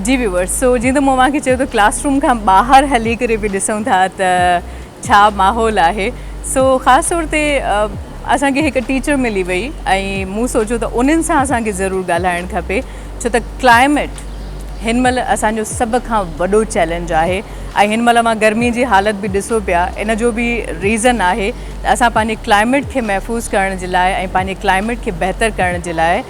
जी viewers, सो जीअं त मूं तव्हांखे चयो त क्लासरूम खां ॿाहिरि हली करे बि ॾिसूं था त छा माहौल आहे। सो ख़ासि तौर ते असांखे हिकु टीचर मिली वई ऐं मूं सोचियो त उन्हनि सां असांखे ज़रूरु ॻाल्हाइणु खपे, छो त क्लाइमेट हिन महिल असांजो सभ खां वॾो चैलेंज आहे। ऐं हिन महिल मां गर्मी जी हालत बि ॾिसो पिया, इन जो बि रीज़न आहे त असां पंहिंजे क्लाइमेट खे महफ़ूज़ करण जे लाइ ऐं पंहिंजे क्लाइमेट खे बहितर करण जे लाइ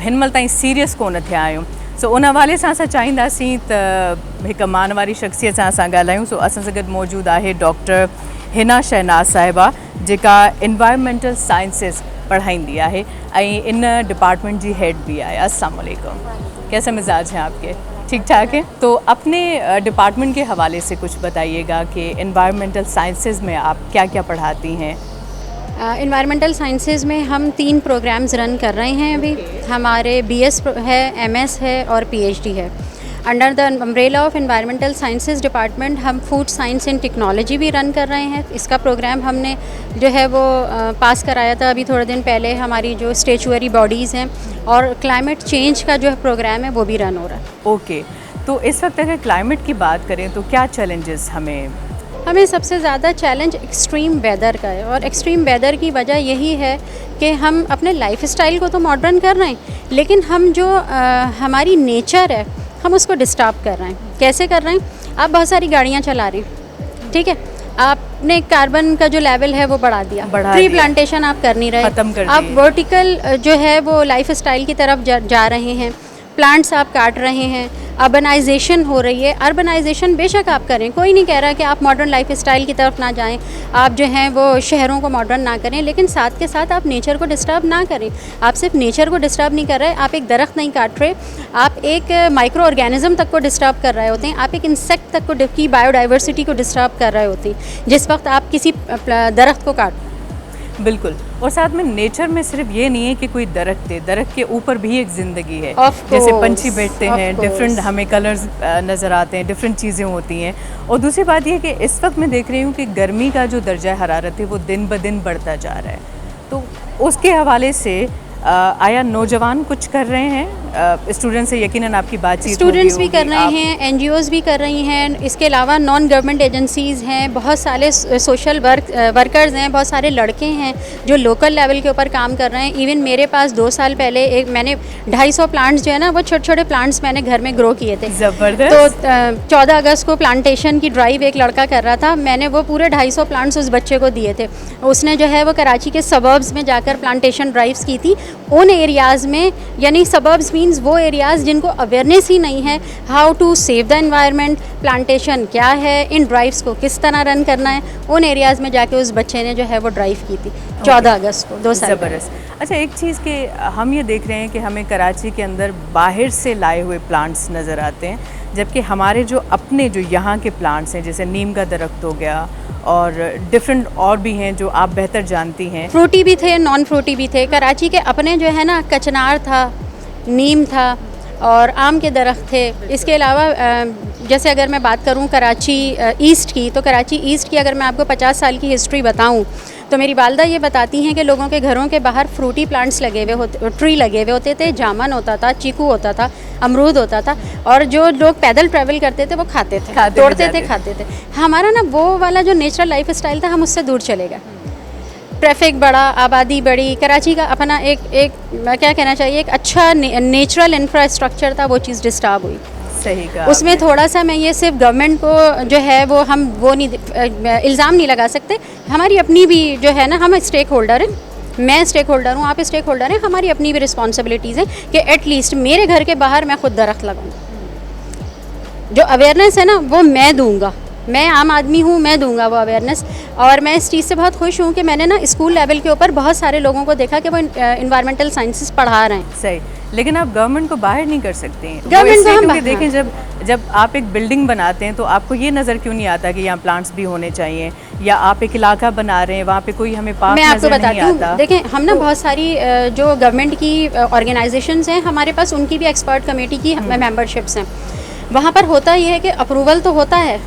हिन महिल ताईं सीरियस कोन थिया आहियूं। सो उन हवाले सां असां चाहींदासीं त हिकु मान वारी शख़्सियत सां असां ॻाल्हायूं। सो असां सां गॾु मौजूदु आहे डॉक्टर हिना शहनाज़ साहिबा, जेका एनवायरमेंटल साइंसिस पढ़ाईंदी आहे ऐं इन डिपार्टमेंट जी हेड भी आहे। अस्सलाम वालेकुम, कैसे मिजाज हैं आपके? ठीक ठाक है। तो अपने डिपार्टमेंट के हवाले से कुछ बताइएगा कि एनवायरमेंटल साइंसेज में आप क्या क्या पढ़ाती हैं? एनवायरमेंटल साइंसेज में हम 3 प्रोग्राम्स रन कर रहे हैं अभी। हमारे BS है, MS है और PhD है। Under the umbrella of environmental sciences department हम फूड साइंस एंड टेक्नोलॉजी भी रन कर रहे हैं। इसका प्रोग्राम हमने जो है वो पास कराया था अभी थोड़े दिन पहले। हमारी जो स्टेचुअरी बॉडीज़ हैं और क्लाइमेट चेंज का जो प्रोग्राम है वो भी रन हो रहा है। ओके, तो इस वक्त अगर क्लाइमेट की बात करें तो क्या चैलेंजेस हमें सबसे ज़्यादा चैलेंज एक्सट्रीम वेदर का है। और एक्सट्रीम वेदर की वजह यही है कि हम अपने लाइफ स्टाइल को तो मॉडर्न कर रहे हैं, लेकिन हम जो हमारी नेचर है हम उसको डिस्टर्ब कर रहे हैं। कैसे कर रहे हैं? आप बहुत सारी गाड़ियाँ चला रहे हैं, ठीक है, आपने कार्बन का जो लेवल है वो बढ़ा दिया, ट्री प्लांटेशन आप कर नहीं रहे, खत्म कर आप वर्टिकल जो है वो लाइफ स्टाइल की तरफ जा रहे हैं, प्लांट्स आप काट रहे हैं, अर्बनाइजेशन हो रही है। अर्बनाइजेशन बेशक आप करें, कोई नहीं कह रहा कि आप मॉडर्न लाइफ स्टाइल की तरफ ना जाएं, आप जो हैं वो शहरों को मॉडर्न ना करें, लेकिन साथ के साथ आप नेचर को डिस्टर्ब ना करें। आप सिर्फ नेचर को डिस्टर्ब नहीं कर रहे, आप एक दरख्त नहीं काट रहे, आप एक माइक्रो ऑर्गेनिज्म तक को डिस्टर्ब कर रहे होते हैं, आप एक इंसेक्ट तक को की बायोडाइवर्सिटी को डिस्टर्ब कर रहे होते हैं जिस वक्त आप किसी दरख्त को काट। बिल्कुल, और साथ में नेचर में सिर्फ ये नहीं है कि कोई दरख्त है, दरख्त के ऊपर भी एक ज़िंदगी है। जैसे पंछी बैठते हैं, डिफरेंट हमें कलर्स नज़र आते हैं, डिफरेंट चीज़ें होती हैं। और दूसरी बात ये कि इस वक्त मैं देख रही हूँ कि गर्मी का जो दर्जा हरारत है वो दिन ब दिन बढ़ता जा रहा है। तो उसके हवाले से आया नौजवान कुछ कर रहे हैं? स्टूडेंट्स से यकीनन आपकी बातचीत स्टूडेंट्स भी कर रहे हैं, NGOs भी कर रही हैं, इसके अलावा नॉन गवर्नमेंट एजेंसीज़ हैं, बहुत सारे सोशल वर्कर्स हैं, बहुत सारे लड़के हैं जो लोकल लेवल के ऊपर काम कर रहे हैं। इवन मेरे पास 2 साल पहले मैंने 250 प्लांट्स जो है ना वो छोटे छोटे प्लांट्स मैंने घर में ग्रो किए थे। ज़बरदस्त। तो 14 अगस्त को प्लांटेशन की ड्राइव एक लड़का कर रहा था, मैंने वो पूरे 250 प्लांट्स उस बच्चे को दिए थे। उसने जो है वो कराची के सबर्ब्स में जाकर प्लांटेशन ड्राइव्स की थी उन एरियाज़ में, यानी सबर्ब्स मीन्स वो एरियाज़ जिनको अवेयरनेस ही नहीं है how to save the environment, plantation क्या है, इन ड्राइव्स को किस तरह रन करना है, उन एरियाज़ में जाके उस बच्चे ने जो है वो ड्राइव की थी 14 अगस्त को 2 साल। ज़बरदस्त। अच्छा, एक चीज़ कि हम ये देख रहे हैं कि हमें कराची के अंदर बाहर से लाए हुए प्लांट्स नज़र आते हैं, जबकि हमारे जो अपने जो यहाँ के प्लांट्स हैं, जैसे नीम का दरख्त हो गया और डिफरेंट और भी हैं जो आप बेहतर जानती हैं, फ्रूटी भी थे, नॉन फ्रूटी भी थे। कराची के अपने जो है ना कचनार था, नीम था और आम के दरख्त थे। इसके अलावा जैसे अगर मैं बात करूं कराची ईस्ट की, तो कराची ईस्ट की अगर मैं आपको 50 साल की हिस्ट्री बताऊं तो मेरी वालदा ये बताती हैं कि लोगों के घरों के बाहर फ्रूटी प्लांट्स लगे हुए होते, ट्री लगे हुए होते थे, जामुन होता था, चीकू होता था, अमरूद होता था, और जो लोग पैदल ट्रैवल करते थे वो खाते थे, तोड़ते थे, खाते थे। हमारा ना वो वाला जो नेचुरल लाइफ स्टाइल था हम उससे दूर चले गए। ट्रैफिक बढ़ा, आबादी बढ़ी, कराची का अपना एक क्या कहना चाहिए, एक अच्छा नेचुरल इंफ्रास्ट्रक्चर था, वो चीज़ डिस्टर्ब हुई। सही कहा। उसमें थोड़ा सा मैं ये सिर्फ गवर्नमेंट को जो है वो हम वो नहीं इल्ज़ाम नहीं लगा सकते, हमारी अपनी भी जो है ना, हम स्टेक होल्डर हैं, मैं स्टेक होल्डर हूँ, आप स्टेक होल्डर हैं, हमारी अपनी भी रिस्पॉन्सिबिलिटीज़ हैं कि एटलीस्ट मेरे घर के बाहर मैं खुद दरख्त लगाऊँ। जो अवेयरनेस है ना वो मैं दूँगा, मैं आम आदमी हूँ, मैं दूंगा वो अवेयरनेस। और मैं इस चीज़ से बहुत खुश हूँ कि मैंने ना स्कूल लेवल के ऊपर बहुत सारे लोगों को देखा कि वो इन्वायरमेंटल साइंसेस पढ़ा रहे हैं। सही, लेकिन आप गवर्नमेंट को बाहर नहीं कर सकते हैं। गवर्नमेंट को हम देखें, जब आप एक बिल्डिंग बनाते हैं तो आपको ये नज़र क्यों नहीं आता कि यहाँ प्लांट्स भी होने चाहिए, या आप एक इलाका बना रहे हैं वहाँ पे कोई हमें पार्क नज़र नहीं आता। देखें, हम ना बहुत सारी जो गवर्नमेंट की ऑर्गेनाइजेशंस हैं हमारे पास, उनकी भी एक्सपर्ट कमेटी की मेंबरशिप्स हैं। वहाँ पर होता ये है कि अप्रूवल तो होता है,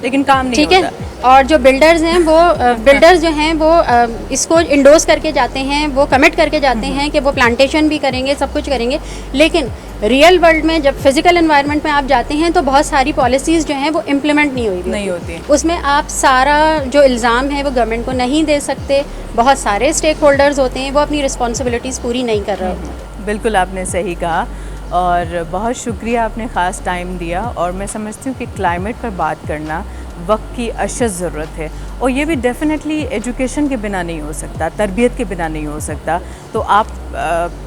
लेकिन काम नहीं ठीक है। होता। और जो बिल्डर्स हैं वो बिल्डर्स जो हैं वो इसको इंडोर्स करके जाते हैं, वो कमिट करके जाते हैं कि वो प्लांटेशन भी करेंगे, सब कुछ करेंगे, लेकिन रियल वर्ल्ड में जब फिजिकल एनवायरनमेंट में आप जाते हैं तो बहुत सारी पॉलिसीज़ जो हैं वो इम्प्लीमेंट नहीं होती। उसमें आप सारा जो इल्ज़ाम है वो गवर्नमेंट को नहीं दे सकते, बहुत सारे स्टेक होल्डर्स होते हैं, वो अपनी रिस्पॉन्सिबिलिटीज़ पूरी नहीं कर रहे होते। बिल्कुल आपने सही कहा और बहुत शुक्रिया आपने ख़ास टाइम दिया। और मैं समझती हूँ कि क्लाइमेट पर बात करना वक्त की अशद ज़रूरत है और ये भी डेफिनेटली एजुकेशन के बिना नहीं हो सकता, तरबियत के बिना नहीं हो सकता। तो आप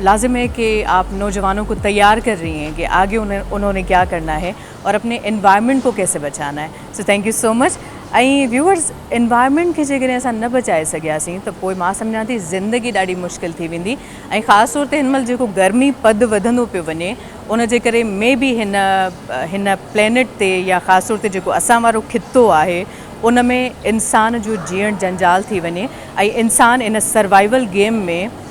लाजिम है कि आप नौजवानों को तैयार कर रही हैं कि आगे उन्होंने क्या करना है और अपने एनवायरनमेंट को कैसे बचाना है। So thank you so much. ऐं व्यूअर्स, एनवायरनमेंट खे जेकॾहिं असां न बचाए सघियासीं त पोइ मां सम्झां थी ज़िंदगी ॾाढी मुश्किल थी वेंदी। ऐं ख़ासि तौर ते हिन महिल जेको गर्मी पद वधंदो पियो वञे उन जे करे मे बि हिन प्लेनेट ते या ख़ासि तौर ते जेको असां वारो खितो आहे उन में इंसान जो जीअण जंजाल थी वञे ऐं इंसान इन सर्वाइवल गेम में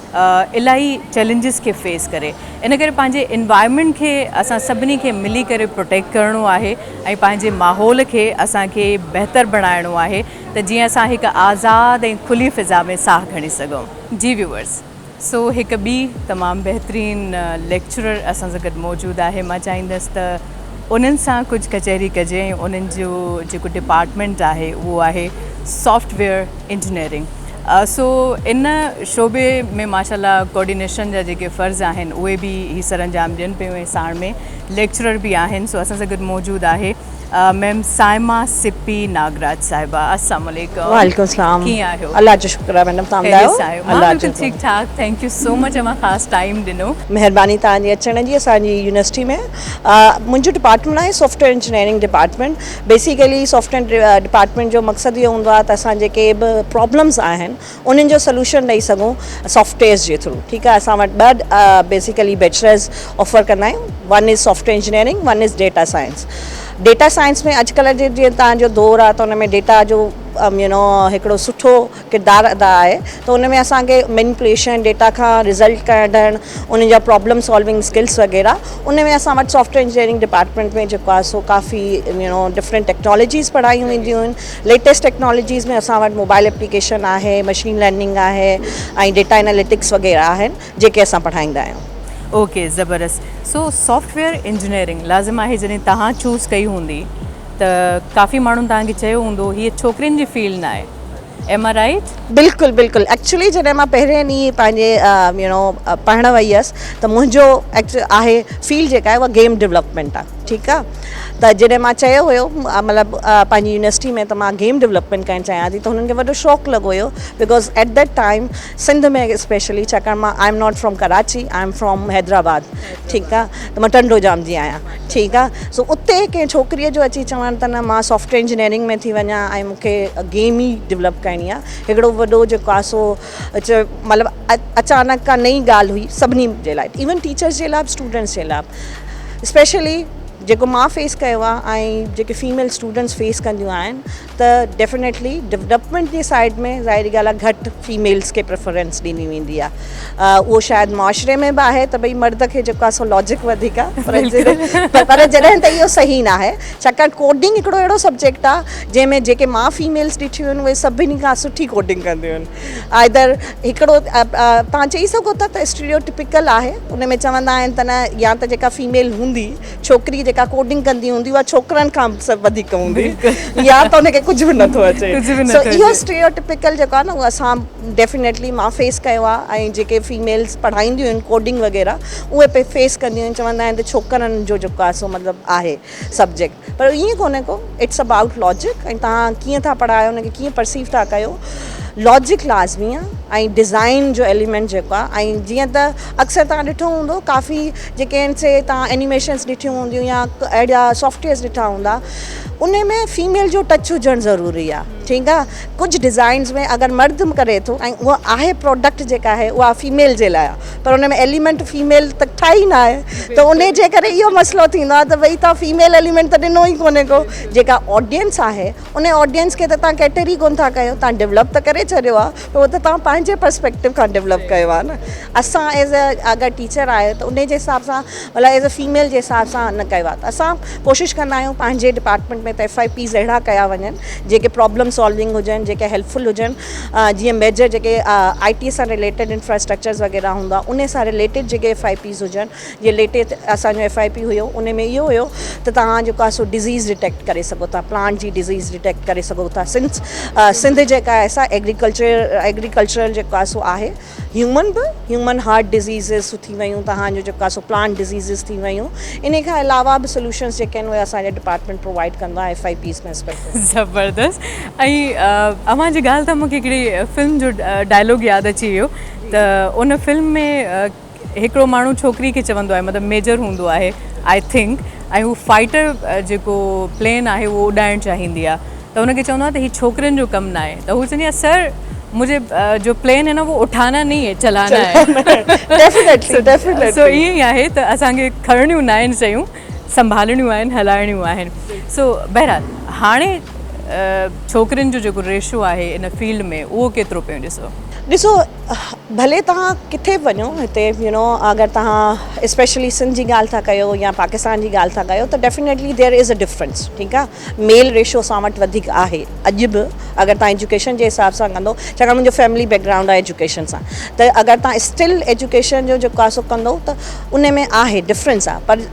इलाही चैलेंजिस खे फेस करे। इन करे पंहिंजे एनवायरनमेंट खे असां सभिनी खे मिली करे प्रोटेक्ट करिणो आहे ऐं पंहिंजे माहौल खे असांखे बहितर बणाइणो आहे त जीअं असां हिकु आज़ादु ऐं खुली फ़िज़ा में साह खणी सघूं। जी व्यूअर्स, सो हिकु ॿी तमामु बहितरीन लेक्चरर असां सां गॾु मौजूदु आहे। मां चाहींदसि त उन्हनि सां कुझु कचहरी कजे ऐं उन्हनि जो जेको डिपार्टमेंट आहे उहो आहे सॉफ्टवेयर इंजीनियरिंग। सो इन शोबे में माशाल्लाह कोऑर्डिनेशन जा जेके फ़र्ज़ आहिनि उहे बि ही सर अंजाम ॾियनि पियूं ऐं साण में लेक्चरर बि आहिनि। सो असां सां गॾु मौजूदु आहे मैम साइमा सिप्पी नागराज साहिबा। अस्सलाम वालेकुम। वालेकुम सलाम। कीअं आहियो? अल्लाह जो शुक्र आहे मैडम, तव्हां ॿुधायो? अल्लाह जो ठीकु ठाक, थैंक यू सो मच। मां ख़ासि टाइम ॾिनो, महिरबानी तव्हांजी अचण जी असांजी यूनिवर्सिटी में। मुंहिंजो डिपार्टमेंट आहे software engineering department. Basically software department जो मक़सदु इहो हूंदो आहे त असां जेके बि प्रॉब्लम्स आहिनि उन्हनि जो सोल्यूशन ॾेई सघूं सॉफ्टवेयर्स जे थ्रू। ठीकु आहे, असां वटि ॿ बेसिकली बैचलर्स ऑफर कंदा आहियूं। One is software engineering, one is data science. Data science में अॼुकल्ह जे जीअं तव्हांजो दौरु आहे त उन में डेटा जो हिकिड़ो सुठो किरदारु अदा आहे। त उन में असांखे मैनिपुलेशन, डेटा खां रिज़ल्ट कढणु, उन जा प्रॉब्लम सॉल्विंग स्किल्स वग़ैरह, उन में असां वटि सॉफ्टवेयर इंजीनियरिंग डिपार्टमेंट में जेको आहे सो काफ़ी डिफरेंट टेक्नोलॉजीज़ पढ़ायूं वेंदियूं आहिनि। लेटेस्ट टेक्नोलॉजीज़ में असां वटि मोबाइल एप्लीकेशन आहे, मशीन लर्निंग आहे ऐं डेटा एनालिटिक्स वग़ैरह आहिनि जेके असां पढ़ाईंदा आहियूं। ओके, ज़बरदस्त। सो सॉफ्टवेयर इंजीनियरिंग लाज़िम आहे जॾहिं तव्हां चूज़ कई हूंदी त काफ़ी माण्हुनि तव्हांखे चयो हूंदो हीअ छोकिरियुनि जी फील्ड न आहे, एम आर राइट? बिल्कुलु बिल्कुलु। एक्चुअली जॾहिं मां पहिरें ॾींहुं पंहिंजे पढ़णु वई हुअसि त मुंहिंजो आहे फील्ड जेका आहे उहा गेम डेवलपमेंट आहे। ठीकु आहे, त जॾहिं मां चयो हुयो मतिलबु पंहिंजी यूनिवर्सिटी में त मां गेम डेवलपमेंट करणु चाहियां थी त हुननि खे वॾो शौक़ु लॻो हुयो। Because at that time Sindh में स्पेशली, छाकाणि मां I am not from Karachi, I am from Hyderabad. ठीकु आहे, त मां टंडोजाम जी आहियां। ठीकु आहे, सो उते कंहिं छोकिरीअ जो अची चवणु त न मां सॉफ्टवेयर इंजीनियरिंग में थी वञा ऐं मूंखे गेम ई डेवलप करणी आहे, हिकिड़ो वॾो जेको आहे सो मतिलबु अचानक का नई ॻाल्हि हुई सभिनी जे लाइ, इवन टीचर्स जे लाइ, स्टूडेंट्स जे लाइ। स्पेशली जेको मां फेस कयो आहे ऐं जेके फीमेल स्टूडेंट्स फेस कंदियूं आहिनि त डेफिनेटली डेवलपमेंट जी साइड में ज़ाहिरी ॻाल्हि आहे घटि फीमेल्स खे प्रेफरेंस ॾिनी वेंदी आहे। उहो शायदि मुआशिरे में बि आहे त भई मर्द खे जेको आहे सो लॉजिक वधीक आहे, पर जॾहिं त इहो सही न आहे। छाकाणि कोडिंग हिकिड़ो अहिड़ो सब्जेक्ट आहे जंहिंमें जेके मां फीमेल्स ॾिठियूं आहिनि उहे सभिनी खां सुठी कोडिंग कंदियूं आहिनि। आइदर हिकिड़ो तव्हां चई सघो था त स्टीरियोटिपिकल आहे, उन में चवंदा आहिनि त न या त जेका फीमेल हूंदी, छोकिरी जेका कोडिंग कंदी हूंदी उहा छोकिरनि खां सभु वधीक हूंदी, या त उनखे कुझु बि नथो अचे। सो इहो स्टीरियोटिपिकल जेको आहे न उहो असां डेफिनेटली मां फेस कयो आहे ऐं जेके फीमेल्स पढ़ाईंदियूं आहिनि कोडिंग वग़ैरह उहे पे फेस कंदियूं आहिनि। चवंदा आहिनि त छोकिरनि जो जेको आहे सो मतिलबु आहे सब्जेक्ट, पर ईअं कोन्हे को, इट्स अबाउट लॉजिक ऐं तव्हां कीअं था पढ़ायो, उनखे कीअं परसीव था कयो। लॉजिक लाज़मी आहे ऐं डिज़ाइन जो एलिमेंट जेको आहे, ऐं जीअं त अक्सर तव्हां ॾिठो हूंदो काफ़ी जेके आहिनि से तव्हां एनिमेशन्स ॾिठियूं हूंदियूं या अहिड़ा सॉफ्टवेयर्स ॾिठा हूंदा, उन में फीमेल जो टच हुजणु ज़रूरी आहे। ठीकु आहे, कुझु डिज़ाइंस में अगरि मर्द करे थो ऐं उहा आहे प्रोडक्ट जेका आहे उहा फीमेल जे लाइ आहे, पर उन में एलिमेंट फीमेल त ठाही न आहे, त उन जे करे इहो मसइलो थींदो आहे त भई तव्हां फीमेल एलिमेंट त ॾिनो ई कोन्हे को। जेका ऑडियंस आहे उन ऑडियंस खे त तव्हां कैटर ई कोन था कयो, तव्हां डेवलप त करे छॾियो आहे, पर उहो त तव्हां पंहिंजे पर्सपेक्टिव खां डेवलप कयो आहे न. असां एज़ अ अगरि टीचर आहे त उन जे हिसाब सां मतिलबु एज़ अ फीमेल जे हिसाब सां न कयो आहे. त असां कोशिशि कंदा आहियूं पंहिंजे डिपार्टमेंट में त FIPs अहिड़ा कया वञनि जेके प्रॉब्लम सॉल्विंग हुजनि, जेके हेल्पफुल हुजनि. जीअं मेजर जेके IT सां रिलेटेड इंफ्रास्ट्रक्चर्स वग़ैरह हूंदा उन सां रिलेटेड जेके FIPs हुजनि. जीअं लेटेस्ट असांजो FIP हुयो उन में इहो हुयो त तव्हां जेको आहे सो डिज़ीज़ डिटेक्ट करे सघो था, प्लांट जी डिज़ीज़ डिटेक्ट करे सघो था. सिंध जेका आहे असां एग्रीकल्चरल जेको आहे सो आहे. ह्यूमन हार्ट डिज़ीज़िस थी वियूं, तव्हांजो जेको आहे सो प्लांट डिज़ीज़िस थी वियूं. इन खां अलावा बि सोल्यूशन्स जेके आहिनि उहे असांजे डिपार्टमेंट प्रोवाइड कंदो आहे FIPs में स्पेशल. ज़बरदस्त. ऐं अव्हां जी ॻाल्हि त मूंखे हिकिड़ी फिल्म जो डायलॉग यादि अची वियो त उन फिल्म में हिकिड़ो माण्हू छोकिरी खे चवंदो आहे, मतिलबु मेजर हूंदो आहे आई थिंक, ऐं हू फाइटर जेको प्लेन आहे उहो उॾाइणु चाहींदी आहे त हुनखे चवंदो आहे त हीउ छोकिरियुनि जो कमु न आहे. त हू चवंदी आहे सर मुझे जो प्लेन है ना वो उठाना नहीं है, चलाना है. डेफिनेटली सो ईअं ई आहे त असांखे खणणियूं न आहिनि शयूं, संभालणियूं आहिनि, हलाइणियूं आहिनि. सो बहरहाल हाणे छोकिरियुनि जो जेको रेशो आहे इन फील्ड में उहो केतिरो पियो ॾिसो. भले तव्हां किथे बि वञो हिते अगरि तव्हां स्पेशली सिंध जी ॻाल्हि था कयो या पाकिस्तान जी ॻाल्हि था कयो त definitely there is a difference. ठीकु आहे, मेल रेशो असां वटि वधीक आहे अॼु बि. अगरि तव्हां एजुकेशन जे हिसाब सां कंदो, छाकाणि मुंहिंजो फैमिली बैकग्राउंड आहे एजुकेशन सां, त अगरि तव्हां स्टिल एजुकेशन जो जेको आहे सो कंदो त उन में आहे डिफरेंस आहे. पर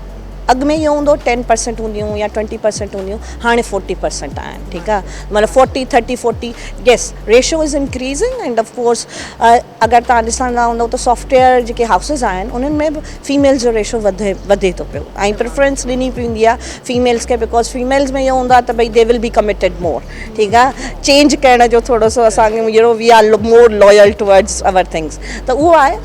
अॻु में इहो हूंदो 10% हूंदियूं या 20% हूंदियूं, हाणे 40% आहिनि. ठीकु आहे, मतिलबु 40-30-40 yes ratio is increasing. And of course अगरि तव्हां ॾिसंदा हूंदव त सॉफ्टवेयर जेके हाउसिस आहिनि उन्हनि में बि फीमेल्स जो रेशो वधे थो पियो ऐं प्रिफरेंस ॾिनी पवंदी आहे फीमेल्स खे. बिकॉज फीमेल्स में इहो हूंदो आहे त भई दे विल बी कमिटेड मोर. ठीकु आहे, चेंज करण जो थोरो सो असांखे we are more loyal towards our things. त उहो आहे.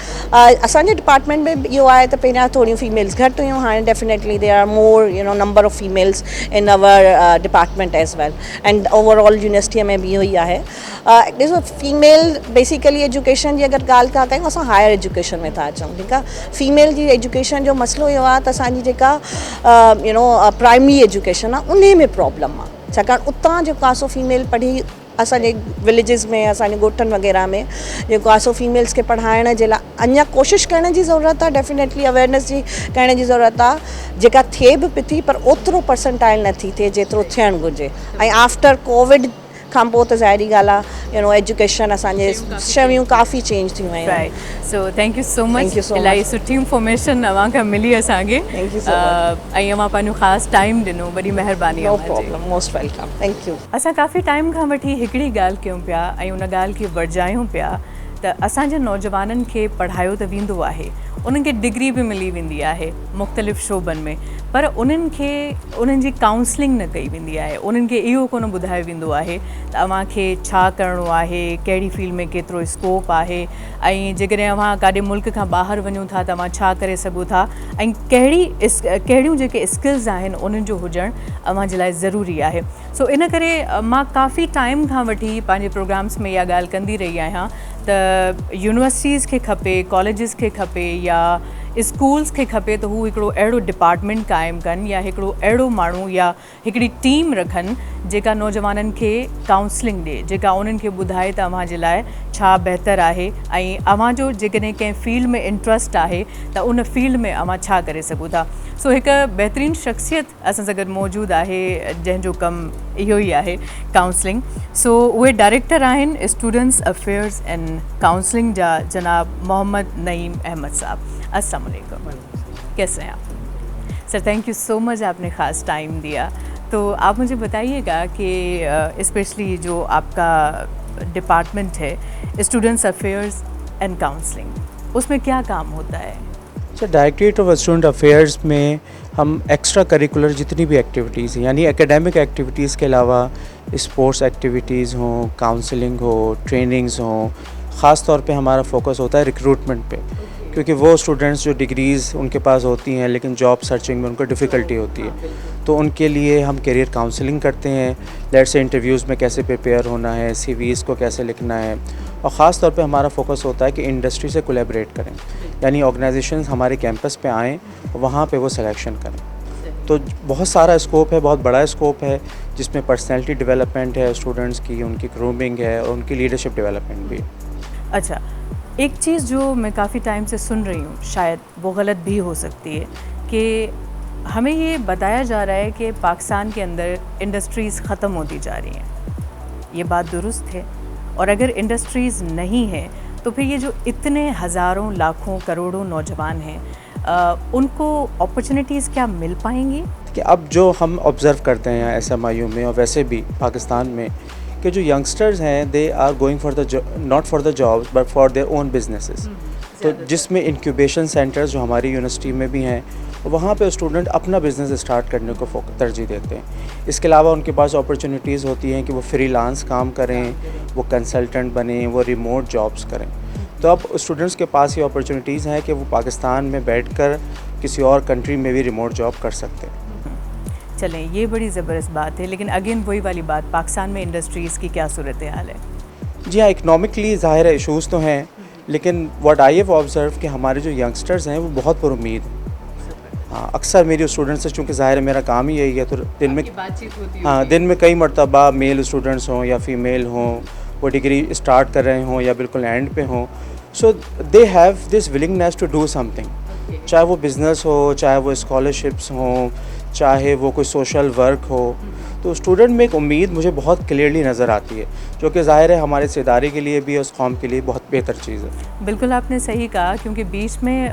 असांजे डिपार्टमेंट में इहो आहे त पहिरियां थोरियूं फीमेल्स घटि हुयूं, हाणे definitely there are more number of females in our department as well. And overall university में भी इहो ई आहे. ॾिसो फीमेल बेसिकली एजुकेशन जी अगरि ॻाल्हि था कयूं असां हायर एजुकेशन में था अचूं. ठीकु आहे, फीमेल जी एजुकेशन जो मसइलो इहो आहे त असांजी जेका प्राइमरी एजुकेशन आहे उन में प्रॉब्लम आहे. छाकाणि उतां जेको आहे सो फीमेल पढ़ी असांजे विलेजिस में असांजे ॻोठनि वग़ैरह में जेको आहे सो फीमेल्स खे पढ़ाइण जे लाइ अञा कोशिशि करण जी ज़रूरत आहे. डेफिनेटली अवेयरनेस जी करण जी ज़रूरत आहे जेका थिए बि पई थी, पर ओतिरो परसेंटाइल नथी थिए जेतिरो थियणु घुरिजे. ऐं आफ्टर कोविड खां पोइ त ज़ाहिरी ॻाल्हि आहे एजुकेशन असांजे शयूं काफ़ी चेंज थियूं आहिनि. Right. So thank you so much. Thank you so इलाही सुठी इंफॉर्मेशन अव्हां खां मिली असांखे. Thank you so much. ऐं अव्हां पंहिंजो ख़ासि टाइम ॾिनो, वॾी महिरबानी. No problem, most welcome. Thank you. असां काफ़ी टाइम खां वठी हिकिड़ी ॻाल्हि कयूं पिया ऐं उन ॻाल्हि खे वरजायूं पिया त असांजे नौजवाननि खे पढ़ायो त वेंदो आहे, उन्हनि खे डिग्री बि मिली वेंदी आहे मुख़्तलिफ़ शोबनि में, पर उन्हनि खे उन्हनि जी काउंसलिंग न कई वेंदी आहे. उन्हनि खे इहो कोन ॿुधायो वेंदो आहे त अव्हांखे छा करिणो आहे, कहिड़ी फील्ड में केतिरो स्कोप आहे, ऐं जेकॾहिं अव्हां काॾे मुल्क खां ॿाहिरि वञो था त अव्हां छा करे सघो था, ऐं कहिड़ियूं जेके स्किल्स आहिनि उन्हनि जो हुजणु अव्हां जे लाइ ज़रूरी आहे. सो इन करे मां काफ़ी टाइम खां वठी पंहिंजे प्रोग्राम्स में इहा ॻाल्हि कंदी रही आहियां त यूनिवर्सिटीज़ खे खपे, कॉलेजिस खे खपे या स्कूल्स खे खपे त हू हिकिड़ो अहिड़ो डिपार्टमेंट क़ाइमु कनि या हिकिड़ो अहिड़ो माण्हू या हिकिड़ी टीम रखनि जेका नौजवाननि खे काउंसलिंग ॾिए, जेका उन्हनि खे ॿुधाए त अव्हां जे लाइ छा बहितरु आहे ऐं अव्हांजो जेकॾहिं कंहिं फील्ड में इंट्रस्ट आहे त उन फील्ड में अव्हां छा करे सघो था. सो हिकु बहितरीनु शख़्सियत असां सां गॾु मौजूदु आहे जंहिंजो कमु इहो ई आहे काउंसलिंग. सो उहे डायरेक्टर आहिनि स्टूडेंट्स अफेयर्स एंड काउंसलिंग जा जनाब मोहम्मद नईम अहमद साहब. अस्सलाम वालेकुम, कैसे हैं आप sir? Thank you so much, आपने ख़ास टाइम दिया. तो आप मुझे बताइएगा कि स्पेशली जो आपका डिपार्टमेंट है स्टूडेंट्स अफेयर्स एंड काउंसलिंग, उसमें क्या काम होता है? Sir directorate of student affairs में हम एक्स्ट्रा करिकुलर जितनी भी एक्टिविटीज़ हैं यानी एकेडमिक एक्टिविटीज़ के अलावा स्पोर्ट्स एक्टिविटीज़ हों, काउंसलिंग हो, ट्रेनिंग्स हों, ख़ास तौर पे हमारा फोकस होता है रिक्रूटमेंट पे, क्योंकि वो स्टूडेंट्स जो डिग्रीज़ उनके पास होती हैं लेकिन जॉब सर्चिंग में उनको डिफ़िकल्टी होती है, तो उनके लिए हम करियर काउंसलिंग करते हैं. लेट्स से इंटरव्यूज़ में कैसे प्रिपेयर होना है, CVs को कैसे लिखना है, और ख़ास तौर पे हमारा फोकस होता है कि इंडस्ट्री से कोलैबोरेट करें, यानी ऑर्गेनाइजेशंस हमारे कैंपस पे आएँ और वहाँ पे वो सिलेक्शन करें. तो बहुत सारा स्कोप है, बहुत बड़ा स्कोप है जिसमें पर्सनैलिटी डेवलपमेंट है स्टूडेंट्स की, उनकी ग्रूमिंग है और उनकी लीडरशिप डेवलपमेंट भी. اچھا، ایک چیز جو میں کافی ٹائم سے سن رہی ہوں، شاید وہ غلط بھی ہو سکتی ہے، کہ ہمیں یہ بتایا جا رہا ہے کہ پاکستان کے اندر انڈسٹریز ختم ہوتی جا رہی ہیں. یہ بات درست ہے؟ اور اگر انڈسٹریز نہیں ہیں تو پھر یہ جو اتنے ہزاروں لاکھوں کروڑوں نوجوان ہیں ان کو اپرچونیٹیز کیا مل پائیں گی؟ کہ اب جو ہم آبزرو کرتے ہیں ایس ایم آئی یو میں اور ویسے بھی پاکستان میں کہ جو ینگسٹرز ہیں they are going for the not for the jobs but for their own businesses. تو جس میں انکیوبیشن سینٹرز جو ہماری یونیورسٹی میں بھی ہیں وہاں پہ اسٹوڈنٹ اپنا بزنس اسٹارٹ کرنے کو ترجیح دیتے ہیں. اس کے علاوہ ان کے پاس اپرچونیٹیز ہوتی ہیں کہ وہ فری لانس کام کریں, وہ کنسلٹنٹ بنیں, وہ ریموٹ جابس کریں. تو اب اسٹوڈنٹس کے پاس یہ اپرچونیٹیز ہیں کہ وہ پاکستان میں بیٹھ کر کسی اور کنٹری میں بھی ریموٹ جاب کر سکتے ہیں. چلیں یہ بڑی زبردست بات ہے, لیکن اگین وہی والی بات, پاکستان میں انڈسٹریز کی کیا صورتحال ہے؟ جی ہاں, اکنامکلی ظاہر ہے ایشوز تو ہیں, لیکن واٹ آئی ہیو آبزرو کہ ہمارے جو ینگسٹرز ہیں وہ بہت پر امید ہیں. ہاں, اکثر میری اسٹوڈنٹس سے چونکہ ظاہر ہے میرا کام ہی یہی ہے, تو دن میں کئی مرتبہ میل اسٹوڈنٹس ہوں یا فیمیل ہوں, وہ ڈگری اسٹارٹ کر رہے ہوں یا بالکل اینڈ پہ ہوں, so they have this willingness to do something, چاہے وہ بزنس ہو, چاہے وہ اسکالرشپس ہوں, چاہے وہ کوئی سوشل ورک ہو. تو اسٹوڈنٹ میں ایک امید مجھے بہت کلیئرلی نظر آتی ہے, جو کہ ظاہر ہے ہمارے اس ادارے کے لیے بھی, اس قوم کے لیے بہت بہتر چیز ہے. بالکل آپ نے صحیح کہا, کیونکہ بیچ میں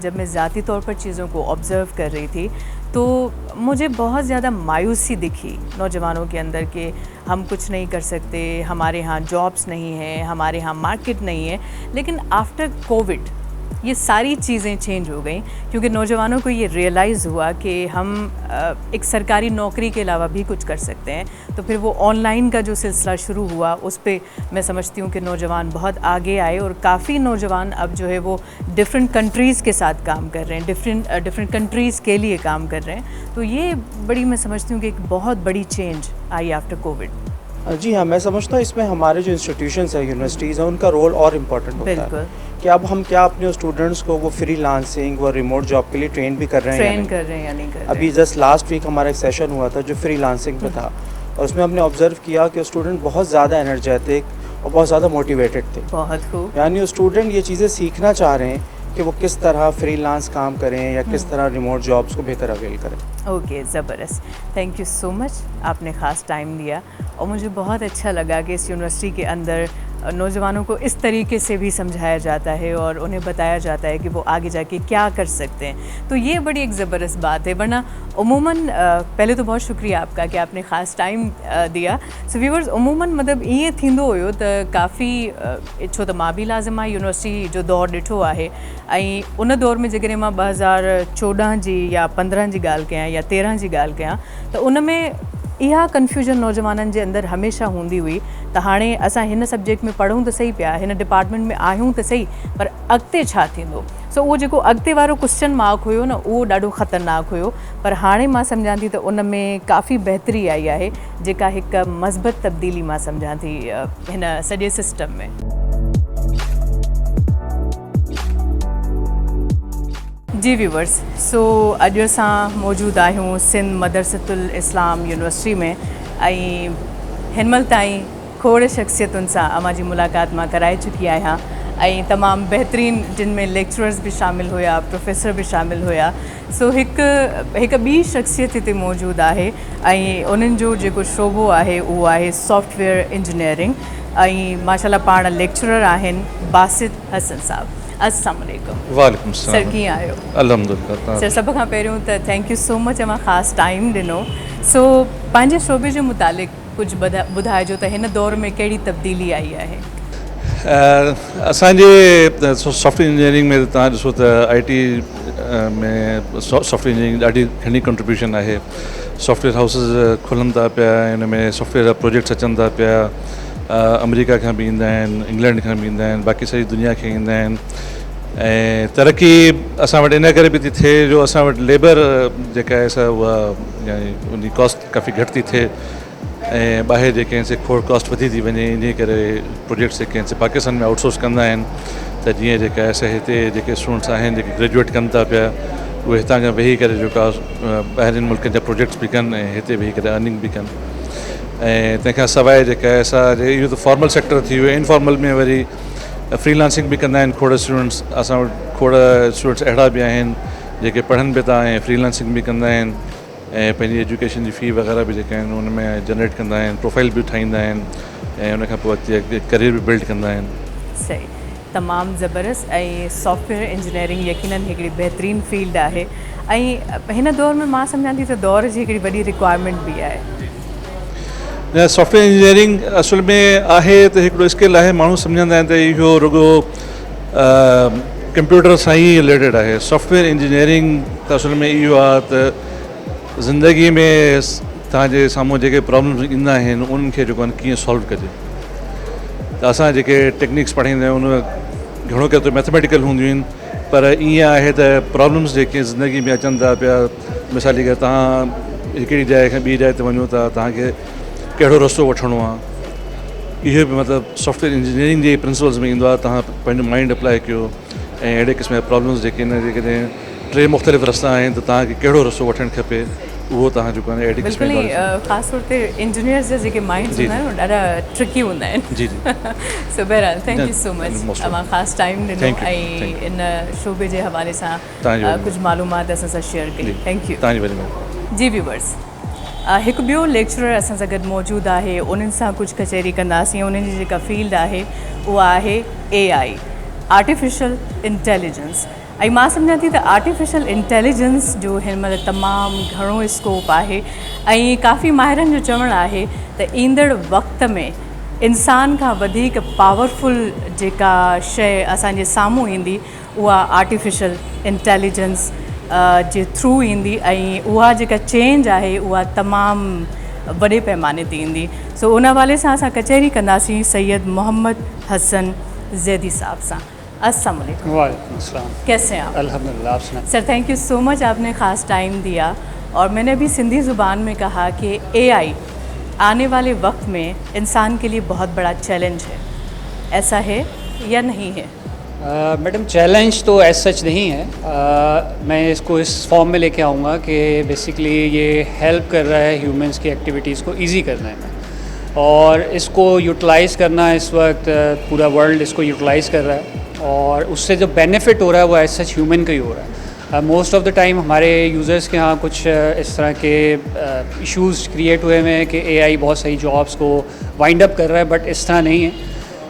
جب میں ذاتی طور پر چیزوں کو آبزرو کر رہی تھی تو مجھے بہت زیادہ مایوسی دکھی نوجوانوں کے اندر کہ ہم کچھ نہیں کر سکتے, ہمارے ہاں جابس نہیں ہیں, ہمارے ہاں مارکیٹ نہیں ہے. لیکن آفٹر کووڈ یہ ساری چیزیں چینج ہو گئیں, کیونکہ نوجوانوں کو یہ ریئلائز ہوا کہ ہم ایک سرکاری نوکری کے علاوہ بھی کچھ کر سکتے ہیں. تو پھر وہ آن لائن کا جو سلسلہ شروع ہوا, اس پہ میں سمجھتی ہوں کہ نوجوان بہت آگے آئے, اور کافی نوجوان اب جو ہے وہ ڈفرینٹ کنٹریز کے ساتھ کام کر رہے ہیں, ڈفرینٹ کنٹریز کے لیے کام کر رہے ہیں. تو یہ بڑی میں سمجھتی ہوں کہ ایک بہت بڑی چینج آئی آفٹر کووڈ. جی ہاں, میں سمجھتا ہوں اس میں ہمارے جو انسٹیٹیوشنس ہیں, یونیورسٹیز ہیں, ان کا رول اور امپورٹنٹ ہوتا ہے کہ اب ہم کیا اپنے اسٹوڈنٹس کو وہ فری لانسنگ, وہ ریموٹ جاب کے لیے ٹرین بھی کر رہے ہیں یا نہیں کر رہے. ابھی جسٹ لاسٹ ویک ہمارا ایک سیشن ہوا تھا جو فری لانسنگ پہ تھا, اور اس میں ہم نے آبزرو کیا کہ اسٹوڈنٹ بہت زیادہ انرجیٹک اور بہت زیادہ موٹیویٹڈ تھے. بہت خوب. یعنی اسٹوڈنٹ یہ چیزیں سیکھنا چاہ رہے ہیں کہ وہ کس طرح فری لانس کام کریں یا کس طرح ریموٹ جابس کو بہتر اویل کریں. اوکے, زبردست, تھینک یو سو مچ, آپ نے خاص ٹائم دیا, اور مجھے بہت اچھا لگا کہ اس یونیورسٹی کے اندر نوجوانوں کو اس طریقے سے بھی سمجھایا جاتا ہے اور انہیں بتایا جاتا ہے کہ وہ آگے جا کے کیا کر سکتے ہیں. تو یہ بڑی ایک زبردست بات ہے. ورنہ عموماً پہلے تو بہت شکریہ آپ کا کہ آپ نے خاص ٹائم دیا. سو ویورز, عموماً مطلب یہ थींदो हुयो त काफ़ी, छो त मां बि लाज़िमा यूनिवर्सिटी जो दौर ॾिठो आहे, ऐं उन दौर में जेकॾहिं मां 2014 जी या 15 जी ॻाल्हि कयां या 13 जी ॻाल्हि कयां त उन में इहा कन्फ्यूजन नौजवाननि जे अंदरि हमेशह हूंदी हुई त हाणे असां हिन सब्जेक्ट में पढ़ूं त सही पिया, हिन डिपार्टमेंट में आहियूं त सही, पर अॻिते छा थींदो. सो उहो जेको अॻिते वारो क्वेश्चन मार्क हुयो न, उहो ॾाढो ख़तरनाक हुयो. पर हाणे मां सम्झां थी त उन में काफ़ी बहितरी आई आहे, जेका हिकु मज़बत तब्दीली मां सम्झां थी हिन सॼे सिस्टम में. जी व्यूवर्स, सो अॼु असां मौजूदु आहियूं सिंध मदरसतुल इस्लाम यूनिवर्सिटी में, ऐं हिनमहिल ताईं खोड़ शख़्सियतुनि सां अमां जी मुलाक़ात मां कराए चुकी आहियां, ऐं तमामु बहितरीन जिन में लेक्चरर्स बि शामिलु हुया, प्रोफेसर बि शामिलु हुया. सो हिकु ॿी शख़्सियत हिते मौजूदु आहे, ऐं उन्हनि जो जेको शोबो आहे उहो आहे सॉफ्टवेयर इंजीनियरिंग, ऐं माशाल्लाह पाण लेक्चरर आहिनि बासित हसन साहब. अस्सलाम वालेकुम. वालेकुम सलाम. सर कीअं आहियो? अल्हम्दुलिल्लाह. सर, सभ खां पहिरियों त थैंक यू सो मच, अमां ख़ासि टाइम ॾिनो. सो पंहिंजे शोबे जे मुतालिक़ कुझु ॿुधाइजो त हिन दौर में कहिड़ी तब्दीली आई आहे? असांजे सॉफ्टवेयर इंजीनियरिंग में तव्हां ॾिसो त IT में सॉफ्टवेयर इंजीनियरिंग ॾाढी घणी कंट्रीब्यूशन आहे. सॉफ्टवेयर हाउसिस खुलनि था पिया, हिन में सॉफ्टवेयर प्रोजेक्ट्स अचनि था पिया, अमेरिका खां बि ईंदा आहिनि, इंग्लैंड खां बि ईंदा आहिनि, बाक़ी सॼी दुनिया खे ईंदा आहिनि. ऐं तरक़ी असां वटि इन करे बि थी थिए जो असां वटि लेबर जेका आहे सा उहा यानी उन कॉस्ट काफ़ी घटि थी थिए, ऐं ॿाहिरि जेके आहिनि से खोड़ कॉस्ट वधी थी वञे. इन करे प्रोजेक्ट्स जेके आहिनि से पाकिस्तान में आउटसोर्स कंदा आहिनि. त जीअं जेका आहे से हिते जेके स्टूडेंट्स आहिनि जेके ग्रेजुएट कनि था पिया, उहे हितां खां वेही करे जेका ॿाहिरिनि मुल्कनि जा प्रोजेक्ट्स बि कनि ऐं हिते वेही करे अर्निंग बि कनि. ऐं तंहिंखां सवाइ जेका आहे असां इहो त फॉर्मल सेक्टर थी वियो. इनफॉर्मल में वरी फ्रीलांसिंग बि कंदा आहिनि खोड़ स्टूडेंट्स, असां वटि खोड़ स्टूडेंट्स अहिड़ा बि आहिनि जेके पढ़नि बि था ऐं फ्रीलांसिंग बि कंदा आहिनि ऐं पंहिंजी एजुकेशन जी फ़ी वग़ैरह बि जेके आहिनि उन में जनरेट कंदा आहिनि, प्रोफाइल बि ठाहींदा आहिनि ऐं उन खां पोइ अॻिते करियर बि बिल्ड कंदा आहिनि. सही, तमामु ज़बरदस्त. ऐं सॉफ्टवेयर इंजीनियरिंग यकीनन हिकिड़ी बहितरीनु फील्ड आहे ऐं हिन दौर में मां सम्झां थी त दौर जी हिकिड़ी वॾी रिक्वायरमेंट बि आहे. सॉफ्टवेयर इंजीनियरिंग असल में आहे त हिकिड़ो स्किल आहे, माण्हू सम्झंदा आहिनि त इहो रुॻो कंप्यूटर सां ई रिलेटेड आहे. सॉफ्टवेयर इंजीनियरिंग त असल में इहो आहे त ज़िंदगी में तव्हांजे साम्हूं जेके प्रॉब्लम्स ईंदा आहिनि उन्हनि खे जेको आहे कीअं सॉल्व कजे. त असां जेके टेक्निक्स पढ़ाईंदा आहियूं उन घणो करे त मैथमेटिकल हूंदियूं आहिनि, पर ईअं आहे त प्रॉब्लम्स जेके ज़िंदगी में अचनि था पिया, मिसाल के तव्हां हिकिड़ी जाइ खां ॿी जाइ ते वञो था, तव्हांखे कहिड़ो रस्तो वठिणो आहे, इहो बि मतिलबु सॉफ्टवेयर इंजीनियरिंग जे प्रिंसिपल्स में ईंदो आहे. तव्हां पंहिंजो माइंड अप्लाई कयो ऐं अहिड़े क़िस्म जा प्रॉब्लम्स जेके आहिनि, जेकॾहिं 3 मुख़्तलिफ़ रस्ता आहिनि त तव्हांखे कहिड़ो रस्तो वठणु खपे, उहो तव्हां जेको आहे अहिड़ी क़िस्म बिल्कुलु ई ख़ासि तौर ते इंजीनियर्स जा जेके माइंड्स हूंदा आहिनि ॾाढा ट्रिकी हूंदा आहिनि. जी जी. सो बहरहाल thank you so much, Most तव्हां ख़ासि टाइम ॾिनो Thank you. ऐं इन शोबे जे हवाले सां तव्हांजी कुझु मालूमात असां सां शेयर कई. Thank U. तव्हांजी वरी महिरबानी. जी व्यूवर्स, हिकु ॿियो लेक्चरर असां सां गॾु मौजूदु आहे, उन्हनि सां कुझु कचहरी कंदासीं. उन्हनि जी जेका फील्ड आहे उहा आहे AI, आर्टिफिशियल इंटेलिजेंस. ऐं मां सम्झां थी त आर्टिफिशियल इंटेलिजेंस जो हिन महिल तमामु घणो स्कोप आहे ऐं काफ़ी माहिरनि जो चवणु आहे त ईंदड़ वक़्त में इंसान खां वधीक पावरफुल जेका शइ असांजे साम्हूं ईंदी उहा आर्टिफिशियल इंटेलिजेंस जे थ्रू ईंदी ऐं उहा जेका चेंज आहे उहा तमामु वॾे पैमाने ते ईंदी. सो उन हवाले सां असां कचहरी कंदासीं सैयद मोहम्मद हसन ज़ैदी साहब सां. अस्सलाम वालेकुम. वालेकुम अस्सलाम. कैसे हैं आप? अल्हम्दुलिल्लाह. आप सुनाएं. Sir thank you so much, आपने ख़ास टाइम दिया और मैंने अभी सिंधी ज़ुबान में कहा कि AI आने वाले वक्त में इंसान के लिए बहुत बड़ा चैलेंज है, ऐसा है या नहीं है? मैडम चैलेंज तो एज सच नहीं है. मैं इसको इस फॉर्म में लेके आऊँगा कि बेसिकली ये हेल्प कर रहा है ह्यूमंस की एक्टिविटीज़ को इजी करने में, और इसको यूटिलाइज़ करना इस वक्त पूरा वर्ल्ड इसको यूटिलाइज़ कर रहा है, और उससे जो बेनिफिट हो रहा है वो एज सच ह्यूमन का ही हो रहा है. मोस्ट ऑफ द टाइम हमारे यूज़र्स के यहाँ कुछ इस तरह के इश्यूज़ क्रिएट हुए हैं कि AI बहुत सही जॉब्स को वाइंड अप कर रहा है, बट इस तरह नहीं है.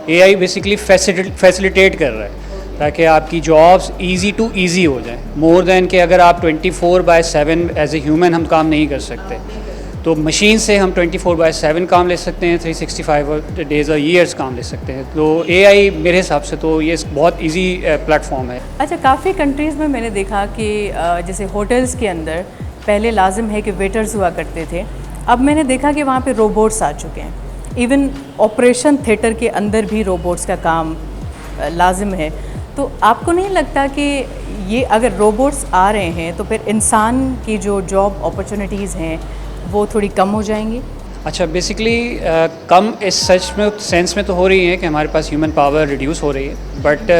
AI बेसिकली फैसिलिटेट कर रहा है ताकि आपकी जॉब्स इजी टू इजी हो जाएं, मोर दैन कि अगर आप 24/7 एज ए ह्यूमन हम काम नहीं कर सकते, तो मशीन से हम 24/7 काम ले सकते हैं, 365 डेज़ और ईयर्स काम ले सकते हैं. तो AI मेरे हिसाब से तो ये बहुत इजी प्लेटफॉर्म है. अच्छा, काफ़ी कंट्रीज़ में मैंने देखा कि जैसे होटल्स के अंदर पहले लाजिम है कि वेटर्स हुआ करते थे, अब मैंने देखा कि वहाँ पे रोबोट्स आ चुके हैं. इवन ऑपरेशन थिएटर के अंदर भी रोबोट्स का काम लाजिम है. तो आपको नहीं लगता कि ये अगर रोबोट्स आ रहे हैं तो फिर इंसान की जो जॉब अपॉर्चुनिटीज़ हैं वो थोड़ी कम हो जाएंगी? अच्छा, बेसिकली कम इस सच में सेंस में तो हो रही है कि हमारे पास ह्यूमन पावर रिड्यूस हो रही है, बट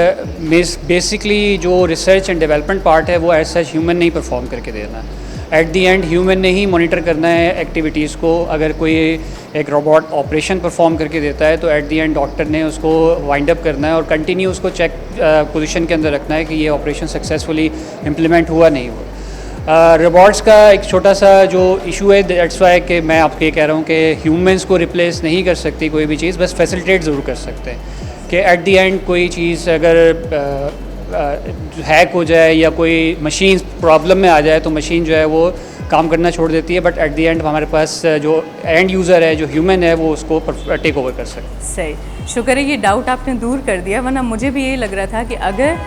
बेसिकली जो रिसर्च एंड डेवलपमेंट पार्ट है वो एज सच ह्यूमन नहीं परफॉर्म करके देना है. एट दी एंड ह्यूमन ने ही मॉनिटर करना है एक्टिविटीज़ को. अगर कोई एक रोबोट ऑपरेशन परफॉर्म करके देता है तो एट दी एंड डॉक्टर ने उसको वाइंड अप करना है और कंटिन्यू उसको चेक पोजीशन के अंदर रखना है कि ये ऑपरेशन सक्सेसफुली इम्प्लीमेंट हुआ नहीं हुआ. रोबोट्स का एक छोटा सा जो इशू है, दैट्स वाई कि मैं आपको ये कह रहा हूँ कि ह्यूमंस को रिप्लेस नहीं कर सकती कोई भी चीज़, बस फैसिलिटेट ज़रूर कर सकते हैं कि एट दी एंड कोई चीज़ अगर हैक हो जाए या कोई मशीन प्रॉब्लम में आ जाए तो मशीन जो है वो काम करना छोड़ देती है, बट एट दी एंड हमारे पास जो एंड यूज़र है, जो ह्यूमन है, वो उसको टेक ओवर कर सकते. सही, शुक्र है ये डाउट आपने दूर कर दिया, वरना मुझे भी यही लग रहा था कि अगर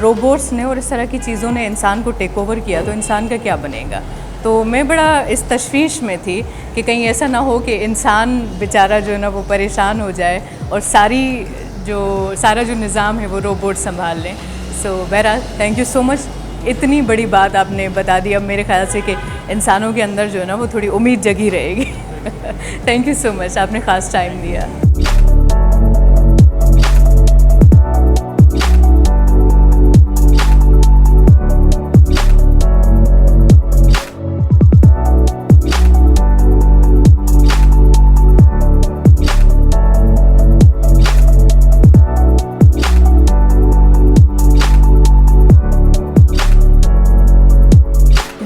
रोबोट्स ने और इस तरह की चीज़ों ने इंसान को टेक ओवर किया तो इंसान का क्या बनेगा. तो मैं बड़ा इस तशवीश में थी कि कहीं ऐसा ना हो कि इंसान बेचारा जो है ना वो परेशान हो जाए और सारा जो निज़ाम है वो रोबोट संभाल लें. सो बहरहाल थैंक यू सो मच, इतनी बड़ी बात आपने बता दी. अब मेरे ख्याल से कि इंसानों के अंदर जो है ना वो थोड़ी उम्मीद जगी रहेगी. थैंक यू सो मच, आपने ख़ास टाइम दिया.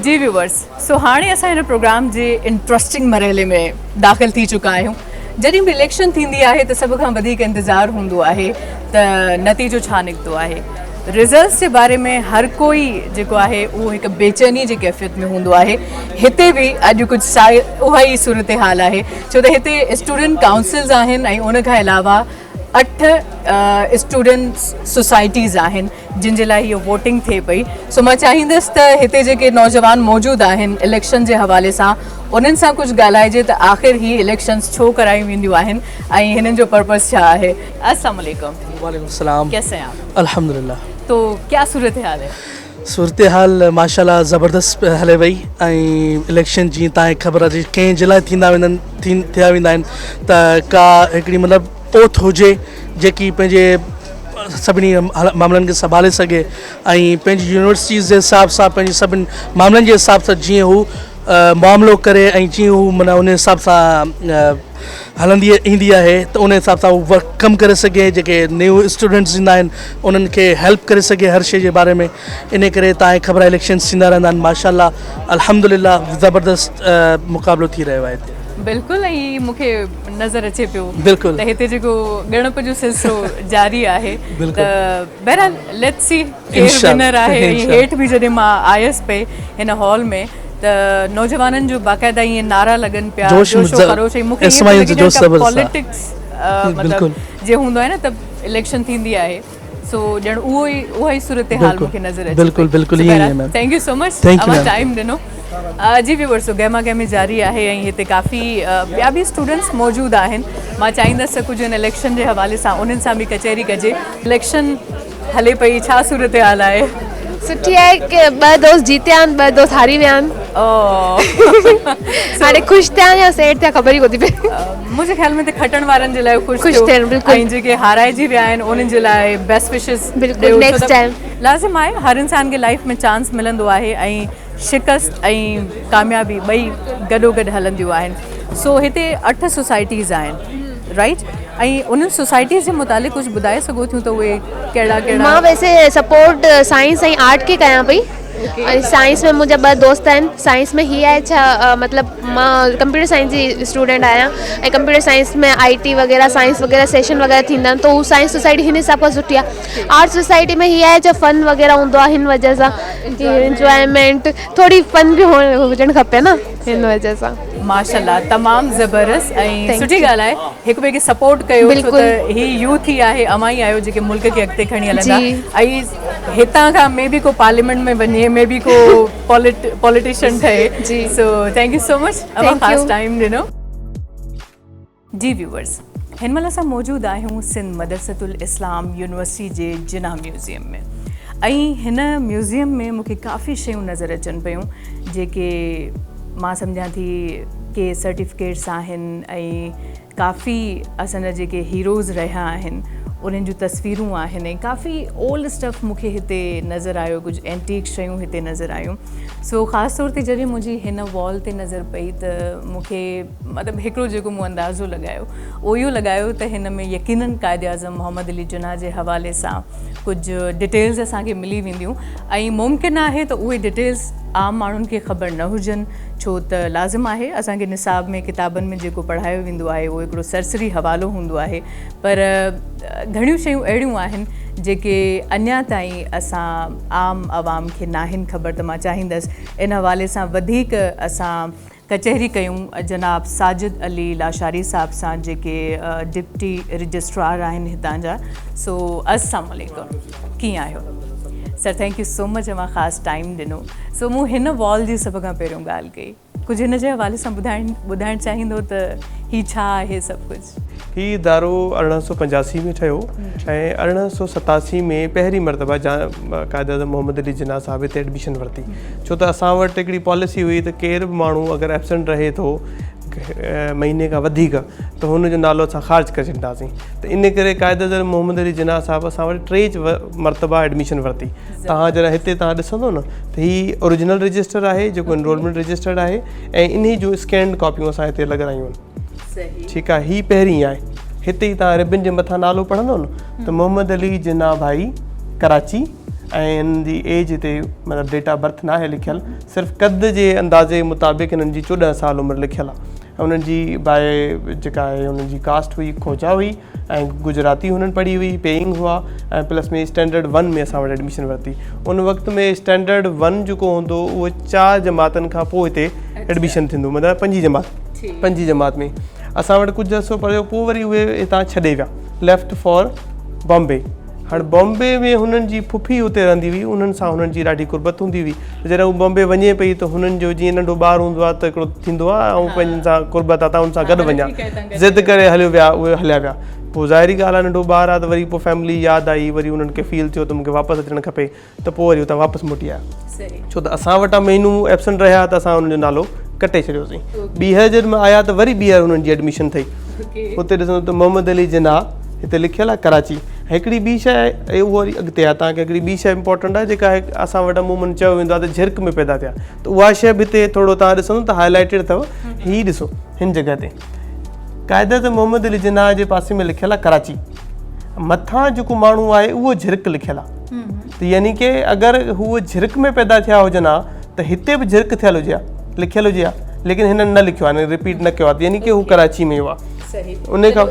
जी व्यूवर्स, सो हाणे असां हिन प्रोग्राम जे इंट्रस्टिंग मरहले में दाख़िल थी चुका आहियूं. जॾहिं बि इलेक्शन थींदी आहे त सभ खां वधीक इंतज़ारु हूंदो आहे त नतीजो छा निकितो आहे. रिज़ल्ट्स जे बारे में हर कोई जेको आहे उहो हिकु बेचैनी जी कैफ़ियत में हूंदो आहे. हिते बि अॼु कुझु उहा ई सूरत हाल आहे, छो त हिते स्टूडेंट काउंसिल्स आहिनि ऐं उन खां अलावा 8 स्टूडेंट्स सोसाइटीज़ आहिनि जिन जे लाइ इहो वोटिंग थिए पई. सो मां चाहींदसि त हिते जेके नौजवान मौजूदु आहिनि इलेक्शन जे हवाले सां उन्हनि सां कुझु ॻाल्हाइजे त आख़िर ही इलेक्शंस छो करायूं वेंदियूं आहिनि ऐं हिननि जो पर्पज़ छा आहे. अस्सलाम वालेकुम. वालेकुम सलाम. कैसे हैं आप? अल्हम्दुलिल्लाह. तो क्या सूरत हाल है? सूरत हाल माशाल्लाह ज़बरदस्त हले वई ऐं इलेक्शन जीअं तव्हांखे ख़बर आहे कंहिं जे लाइ थिया वेंदा आहिनि त का हिकिड़ी मतिलबु ओथ हुजे जेकी पंहिंजे सभिनी मामलनि खे संभाले सघे ऐं पंहिंजी यूनिवर्सिटीज़ जे हिसाब सां पंहिंजे सभिनी मामलनि जे हिसाब सां जीअं हू मामिलो करे ऐं जीअं हू माना उन हिसाब सां हलंदी ईंदी आहे त उन हिसाब सां उहो वर्क कमु करे सघे. जेके न्यू स्टूडेंट्स ईंदा आहिनि उन्हनि खे हेल्प करे सघे हर शइ जे बारे में. इन करे तव्हांखे ख़बर आहे इलेक्शन्स थींदा रहंदा आहिनि. माशाल्लाह अल्हम्दुलिल्लाह ज़बरदस्त मुक़ाबिलो थी रहियो आहे हिते. बिल्कुलु. ऐं मूंखे नज़र अचे पियो बिल्कुलु त हिते जेको ॻणप जो सिलसिलो जारी आहे त बहरहाल लेट्स सी केरु विनर आहे. ऐं हेठि बि जॾहिं मां आयसि पे हिन हॉल में त नौजवाननि जो बाक़ाइदा ईअं नारा लॻनि पिया, जोशो खरोश. ऐं मूंखे पॉलिटिक्स मतिलबु जीअं हूंदो आहे न त इलेक्शन थींदी आहे सो ॼण उहा ई सूरत हाल मूंखे नज़र अचे. बिल्कुलु बिल्कुलु. Thank you so much time ॾिनो. जी व्यूअर्स, गहमा गहमी जारी आहे ऐं हिते काफ़ी ॿिया बि स्टूडेंट्स मौजूदु आहिनि. मां चाहींदसि कुझु हिन इलेक्शन जे हवाले सां उन्हनि सां बि कचहरी कजे. इलेक्शन हले पई, छा सूरत हाल आहे? सुठी आहे की 2 दोस्त जीतिया आहिनि, 2 दोस्त हारी विया आहिनि. हाणे ख़ुशि थिया या सैड थिया ख़बर ई कोन्ह थी पए. मुंहिंजे ख़्याल में त खटण वारनि जे लाइ ख़ुशि थियनि ऐं जेके हाराइजी विया आहिनि उन्हनि जे लाइ बेस्ट विशिस. बिल्कुलु नेक्स्ट टाइम लाज़िम आहे. हर इंसान खे लाइफ में चांस मिलंदो आहे ऐं शिकस्त ऐं कामयाबी ॿई गॾोगॾु हलंदियूं आहिनि. सो हिते 8 सोसाइटीज़ आहिनि राइट. ऐं उन्हनि सोसाइटीज़ जे मुतालिक़ कुझु ॿुधाए सघो थियूं त उहे कहिड़ा कहिड़ा? मां वैसे सपोर्ट साइंस ऐं आर्ट खे कयां पई. साइंस में मुंहिंजा 2 दोस्त आहिनि. साइंस में हीअ आहे छा मतिलबु मां कंप्यूटर साइंस जी स्टूडेंट आहियां ऐं कंप्यूटर साइंस में IT वग़ैरह साइंस वग़ैरह सेशन वग़ैरह थींदा आहिनि त हू साइंस सोसाइटी हिन हिसाब खां सुठी आहे. आर्ट सोसाइटी में हीअ आहे छा फन वग़ैरह हूंदो आहे. हिन वजह सां इंजॉयमेंट थोरी फन बि हुजणु खपे न हिन वजह सां. माशाल्लाह तमामु ज़बरदस्त ऐं सुठी ॻाल्हि आहे. हिक ॿिए खे सपोर्ट कयो छो त ही यूथ ई आहे, अमां ई आहियो जेके मुल्क खे अॻिते खणी हलंदा. ऐं हितां खां मे बि को पार्लियामेंट में वञे, मे बि को पॉलिटिशियन ठहे. So thank you so much अमां ख़ासि टाइम ॾिनो. जी व्यूअर्स, हिन महिल असां मौजूदु आहियूं सिंध मदरसतुल इस्लाम यूनिवर्सिटी जे जिना म्यूज़ियम में. ऐं हिन म्यूज़ियम में मूंखे काफ़ी शयूं नज़र अचनि पियूं जेके मां सम्झां थी के सर्टिफिकेट्स आहिनि ऐं काफ़ी असांजा जेके हीरोज़ रहिया आहिनि उन्हनि जूं तस्वीरूं आहिनि ऐं काफ़ी ओल्ड स्टफ मूंखे हिते नज़र आयो. कुझु एंटीक शयूं हिते नज़र आयूं. सो ख़ासि तौर ते जॾहिं मुंहिंजी हिन वॉल ते नज़र पई त मूंखे मतिलबु हिकिड़ो जेको मूं अंदाज़ो लॻायो उहो इहो लॻायो त हिन में यकीनन क़ाइदे आज़म मोहम्मद अली जिन्ना जे हवाले सां कुझु डिटेल्स असांखे मिली वेंदियूं ऐं मुमकिन आहे त उहे डिटेल्स आम माण्हुनि खे ख़बर न हुजनि छो त लाज़िम आहे असांखे निसाब में किताबनि में जेको पढ़ायो वेंदो आहे उहो हिकिड़ो सरसरी हवालो हूंदो आहे. पर घणियूं शयूं अहिड़ियूं आहिनि जेके अञा ताईं असां आम आवाम खे नाहिनि ख़बर. त मां चाहींदसि इन हवाले सां वधीक असां कचहरी कयूं जनाब साजिद अली लाशारी साहब सां जेके डिप्टी रजिस्ट्रार आहिनि हितां जा. सो अस्सलाम वालेकुम, कीअं आहियो sir? Thank you so much अमां ख़ासि टाइम ॾिनो. सो मूं हिन वॉल जी सभ खां पहिरियों ॻाल्हि कई. कुझु हिन जे हवाले सां ॿुधाइणु चाहींदो त हीअ छा आहे सभु कुझु? हीउ इदारो 1885 में ठहियो ऐं 1887 में पहिरीं मरतबा क़ाइद आज़म मोहम्मद अली जिन्ना साहिब हिते एडमिशन वरिती. छो त असां वटि हिकिड़ी पॉलिसी हुई त केरु बि माण्हू अगरि एब्सेंट रहे थो महीने खां वधीक त हुनजो नालो असां ख़ारिज करे छॾींदासीं. त इन करे क़ाइद आज़म मोहम्मद अली जिन्ना साहिब असां वटि 3 मरतबा एडमिशन वरिती. तव्हां जॾहिं हिते तव्हां ॾिसंदो न त हीउ ओरिजिनल रजिस्टर आहे जेको एनरोलमेंट रजिस्टर्ड आहे ऐं इन जूं स्कैंड कॉपियूं असां हिते लॻारायूं आहिनि. ठीकु आहे. हीअ पहिरीं आहे. हिते ई तव्हां रिबिन जे मथां नालो पढ़ंदो न त मोहम्मद अली जिन्ना भाई कराची ऐं हिननि जी एज हिते मतिलबु डेट ऑफ बर्थ न आहे लिखियलु, सिर्फ़ु क़द जे अंदाज़े मुताबिक़ हिननि जी 14 साल उमिरि लिखियलु आहे। हुननि जी बाए जेका आहे हुननि जी कास्ट हुई खोजा हुई ऐं गुजराती हुननि पढ़ी हुई, पेइंग हुआ ऐं प्लस में स्टैंडर्ड 1 में असां वटि एडमिशन वरिती। उन वक़्त में स्टैंडर्ड 1 जेको हूंदो उहो 4 जमातनि खां पोइ हिते एडमिशन थींदो, मतिलबु 5 जमात में। असां वटि कुझु अर्सो पढ़ियो, पोइ वरी उहे हितां छॾे विया, लेफ्ट फॉर बॉम्बे। हाणे बॉम्बे में हुननि जी फुफी हुते रहंदी हुई, उन्हनि सां हुननि जी ॾाढी कुर्बत हूंदी हुई। जॾहिं हू बॉम्बे वञे पई त हुननि जो जीअं नंढो ॿारु हूंदो आहे त हिकिड़ो थींदो आहे ऐं पंहिंजनि सां कुर्बत आहे त हुन सां गॾु वञा, ज़िद करे हलियो विया, उहे हलिया विया। पोइ ज़ाहिरी ॻाल्हि आहे नंढो ॿारु आहे त वरी पोइ फैमिली यादि आई, वरी उन्हनि खे फील थियो त मूंखे वापसि अचणु खपे, त पोइ वरी हुतां वापसि मोटी आया। छो त असां वटां महीनू एब्सेंट रहिया त असां हुनजो नालो कटे छॾियोसीं। ॿीहर जॾहिं मां आया त वरी ॿीहर हुननि जी एडमिशन ठही। हुते ॾिसो त मोहम्मद अली जिन्ना हिते लिखियलु आहे कराची। हिकिड़ी ॿी शइ आहे उहो वरी अॻिते आहे, तव्हांखे हिकिड़ी ॿी शइ इंपॉर्टेंट आहे जेका असां वटि अमूमन चयो वेंदो आहे त झिरक में पैदा थिया, त उहा शइ बि हिते थोरो तव्हां ॾिसंदो त हाईलाइटेड अथव। हीअ ॾिसो हिन जॻह ते क़ाइदत मोहम्मद अली जिन्ना जे पासे में लिखियलु आहे कराची, मथां जेको माण्हू आहे उहो झिरक लिखियलु आहे, त यानी की अगरि हूअ झिरक में पैदा थिया हुजनि हा त हिते बि झिरक थियलु हुजे हा, लिखियलु हुजे हा, लेकिन हिननि न लिखियो आहे, रिपीट न कयो आहे, यानी की हू कराची में हुआ। उन खां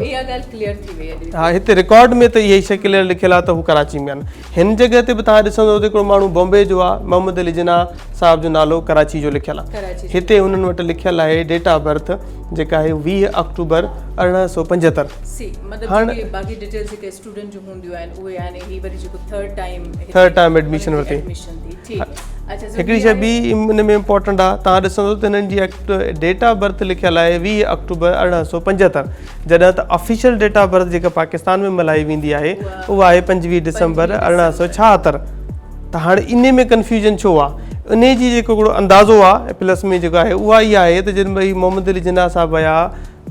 हा हिते रिकॉर्ड में त इहा शइ क्लियर लिखियलु आहे त हू कराची में आहिनि। हिन जॻह ते बि तव्हां ॾिसंदो त हिकिड़ो माण्हू बॉम्बे जो आहे, मोहम्मद अली जिन्ना साहिब जो नालो कराची जो लिखियलु आहे। हिते हुननि वटि लिखियलु आहे डेट ऑफ बर्थ जेका आहे 20 अक्टूबर 1875। थर्ड टाइम एडमिशन वरिती। हिकिड़ी शइ ॿी हिन में इंपॉर्टेंट आहे, तव्हां ॾिसंदो त हिननि जी डेट ऑफ बर्थ लिखियलु आहे 20 अक्टूबर 1875, जॾहिं त ऑफिशियल डेट ऑफ बर्थ जेका पाकिस्तान में मल्हाई वेंदी आहे उहा आहे 25 डिसंबर 1876। त हाणे इन में कन्फ्यूजन छो आहे? इन जी जेको हिकिड़ो अंदाज़ो आहे प्लस में जेको आहे उहा इहा आहे त जॾहिं भई मोहम्मद अली जिन्ना साहिबु विया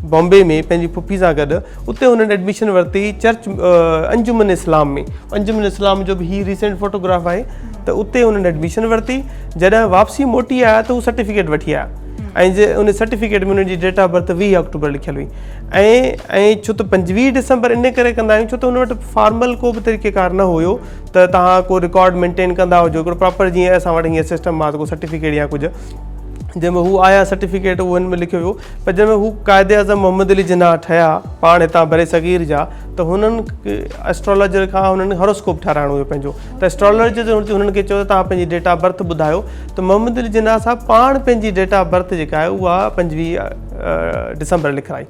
बॉम्बे में पंहिंजी फुफी सां गॾु, उते हुननि एडमिशन वरिती चर्च अंजुमन इस्लाम में। अंजुमन इस्लाम जो बि हीअ रीसेंट फोटोग्राफ आहे, त उते हुननि एडमिशन वरिती। जॾहिं वापसी मोटी आया त हू सर्टिफिकेट वठी आया ऐं जे उन सर्टिफिकेट में हुननि जी डेट ऑफ बर्थ 20 अक्टूबर लिखियलु हुई। ऐं छो त 25 डिसंबर इन करे कंदा आहियूं छो त हुन वटि फॉर्मल को बि तरीक़ेकार न हुयो त तव्हां को रिकॉर्ड मेंटेन कंदा हुजो हिकिड़ो प्रॉपर, जीअं असां वटि हीअं सिस्टम आहे त को सर्टिफिकेट या कुझु, जंहिंमें हू आया सर्टिफिकेट उहो हिन में लिखियो वियो। पर जंहिंमें हू क़ाइदे आज़म मोहम्मद अली जिन्ना ठहिया पाण हितां बरे सगीर जा, त हुननि एस्ट्रोलॉजर खां हुननि हॉरोस्कोप ठाराइणो हुयो पंहिंजो। त एस्ट्रोलॉजर हुननि खे चयो त तव्हां पंहिंजी डेट ऑफ बर्थ ॿुधायो, त मोहम्मद अली जिन्ना साहिबु पाण पंहिंजी डेट ऑफ बर्थ जेका आहे उहा 25 डिसंबर लिखाई।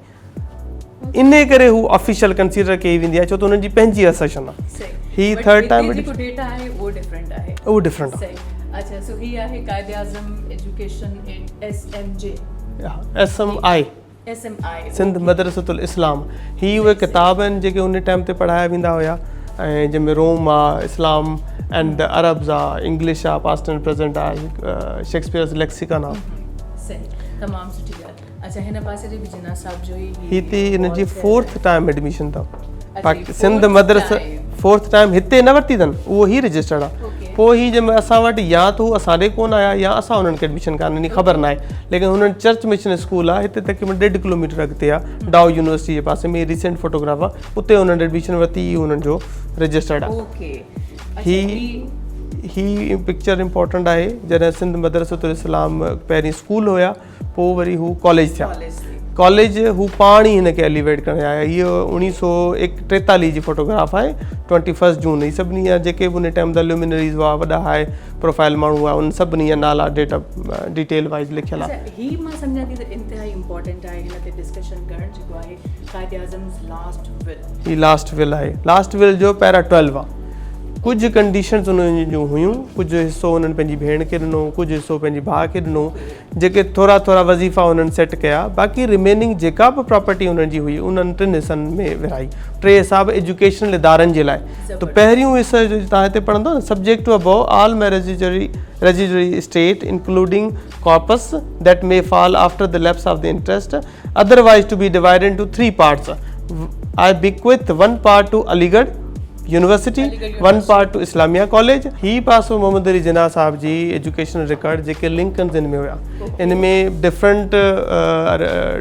इन करे हू ऑफिशियल कंसीडर कई वेंदी आहे छो त हुननि जी पंहिंजी असेशन आहे। ही थर्ड टाइम उहो डिफरेंट आहे। अच्छा, सो ही आहे Quaid-e Azam education in SMJ, SMI Sindh Madressatul Islam. ही उहे किताब आहिनि जेके उन टाइम ते पढ़ाया वेंदा हुया, ऐं जंहिंमें रोम आहे, इस्लाम एंड द अरब्स आहे, इंग्लिश आहे, पास्ट एंड प्रेज़ेंट आहे, शेक्सपियर्स लेक्सिकन आहे। सही, तमामु सुठी ॻाल्हि। अच्छा, हिन पासे जे बि जिन्ना साहिब जो ही हिते हिन जी 4th टाइम एडमिशन अथव। सिंध मदरसा 4th टाइम हिते न वरिती अथनि, उहो ई रजिस्टर्ड आहे। पोइ ही जंहिंमें असां वटि या त हू असां ॾे कोन आया या असां हुननि खे एडमिशन कान ॾिनी, ख़बर न आहे। लेकिन हुननि चर्च मिशन स्कूल आहे हिते तक़रीबन 1.5 किलोमीटर अॻिते आहे, डाउ यूनिवर्सिटी जे पासे में, रीसेंट फोटोग्राफ आहे, उते हुननि एडमिशन वरिती, हुननि जो रजिस्टर्ड आहे। ही पिक्चर इंपॉर्टेंट आहे, जॾहिं सिंध मदरसतुल इस्लाम पहिरीं स्कूल हुया, पोइ वरी हू कॉलेज थिया। कॉलेज हू पाण ई हिन खे एलिवेट करण आया। इहो 1943 जी फोटोग्राफ आहे, 21 जून। ही सभिनी जा जेके बि उन टाइम जा ल्यूमिनरीज़ हुआ, वॾा हाई प्रोफाइल माण्हू हुआ, उन सभिनी जा नाला डेटा डिटेल वाइज़ लिखियलु आहे। ही मां सम्झां थी त इंतिहाई इंपॉर्टेंट आहे हिन ते डिस्कशन करणु, जेको आहे कायदे आज़म लास्ट विल। ही लास्ट विल आहे। लास्ट विल जो पैरा 12 आहे। कुझु कंडीशन्स उन्हनि जूं हुयूं, कुझु हिसो उन्हनि पंहिंजी भेण खे ॾिनो, कुझु हिसो पंहिंजे भाउ खे ॾिनो, जेके थोरा थोरा वज़ीफ़ा उन्हनि सेट कया। बाक़ी रिमेनिंग जेका बि प्रॉपर्टी उन्हनि जी हुई उन्हनि 3 हिसनि में विराई। 3 हिसा बि एजुकेशनल इदारनि जे लाइ। त पहिरियों हिसो तव्हां हिते पढ़ंदो न, subject to above all residuary state including corpus that may fall after the lapse of the interest otherwise to be divided into 3 parts. I bequeath 1 part to Aligarh university, 1 part to Islamia college. ही पासो मोहम्मद अली जिन्ना साहिब जी educational record जेके Lincoln जिन में हुया, इन में different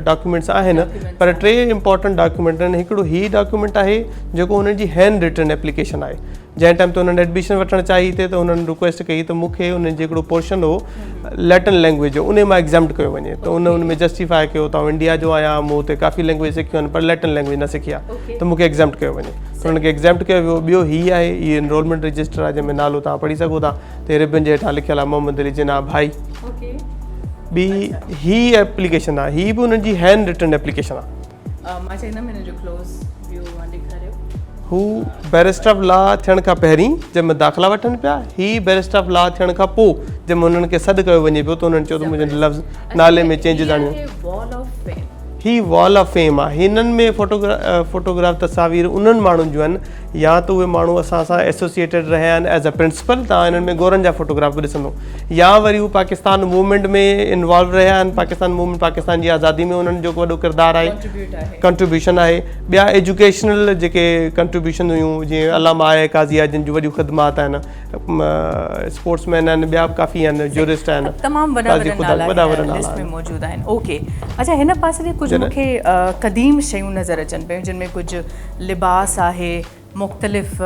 documents आहिनि, पर 3 इंपॉर्टेंट डॉक्यूमेंट आहिनि। हिकिड़ो ही डॉक्यूमेंट आहे जेको हुननि जी हैंड रिटन एप्लीकेशन आहे। जंहिं टाइम ते उन्हनि एडमिशन वठणु चाही थिए त उन्हनि रिक्वेस्ट कई त मूंखे उन्हनि जो हिकिड़ो पोर्शन हो लैटिन लैंग्वेज जो, उन मां एग्ज़ाम्ट कयो वञे, त उन में जस्टिफाई कयो त इंडिया जो आहियां, मूं हुते काफ़ी लैंग्वेज सिखियूं आहिनि पर लैटिन लैंग्वेज न सिखी आहे, त मूंखे एग्ज़ाम्ट कयो वञे, त उन्हनि खे एग्ज़ाम्ट कयो वियो। ॿियो हीअ आहे, हीअ एनरोलमेंट रजिस्टर आहे जंहिंमें नालो तव्हां पढ़ी सघो था, त रिबन जे हेठां लिखियलु आहे मोहम्मद अली जिन्ना भाई। ॿी ही एप्लीकेशन आहे, ही बि उन्हनि जी हैंड रिटन एप्लीकेशन आहे। मां चाहींदमि हिन जो क्लोज़ व्यू ॾेखारियो। हू बैरिस्टर ऑफ लॉ थियण खां पहिरीं जंहिंमें दाख़िला वठनि पिया, ही बैरिस्टर ऑफ लॉ थियण खां पोइ जंहिंमें उन्हनि खे सॾु कयो वञे पियो त उन्हनि चयो त मुंहिंजे लफ़्ज़ नाले में चेंजिस आणियूं। ही वॉल ऑफ फेम आहे, हिननि में फोटोग्राफ तस्वीर उन्हनि माण्हुनि जूं आहिनि या त उहे माण्हू असां सां एसोसिएटेड रहिया आहिनि एज़ अ प्रिंसिपल, तव्हां हिननि में गोरनि जा फोटोग्राफ बि ॾिसंदो, या वरी हू पाकिस्तान मूवमेंट में इन्वॉल्व रहिया आहिनि, पाकिस्तान मूवमेंट पाकिस्तान जी आज़ादी में उन्हनि जो वॾो किरदारु आहे, कंट्रीब्यूशन आहे। ॿिया एजुकेशनल जेके कंट्रीब्यूशन हुयूं, जीअं अलामा आहे काज़ी आहे जिन जूं वॾियूं ख़िदमात आहिनि, स्पोर्ट्समैन आहिनि, ॿिया बि काफ़ी आहिनि, ज्यूरिस्ट आहिनि, तमामु वॾा लिस्ट में मौजूदु आहिनि। ओके, अच्छा हिन पासे ते कुझु मूंखे क़दीम शयूं नज़र अचनि पियूं जिन में कुझु लिबास आहे, मुख़्तलिफ़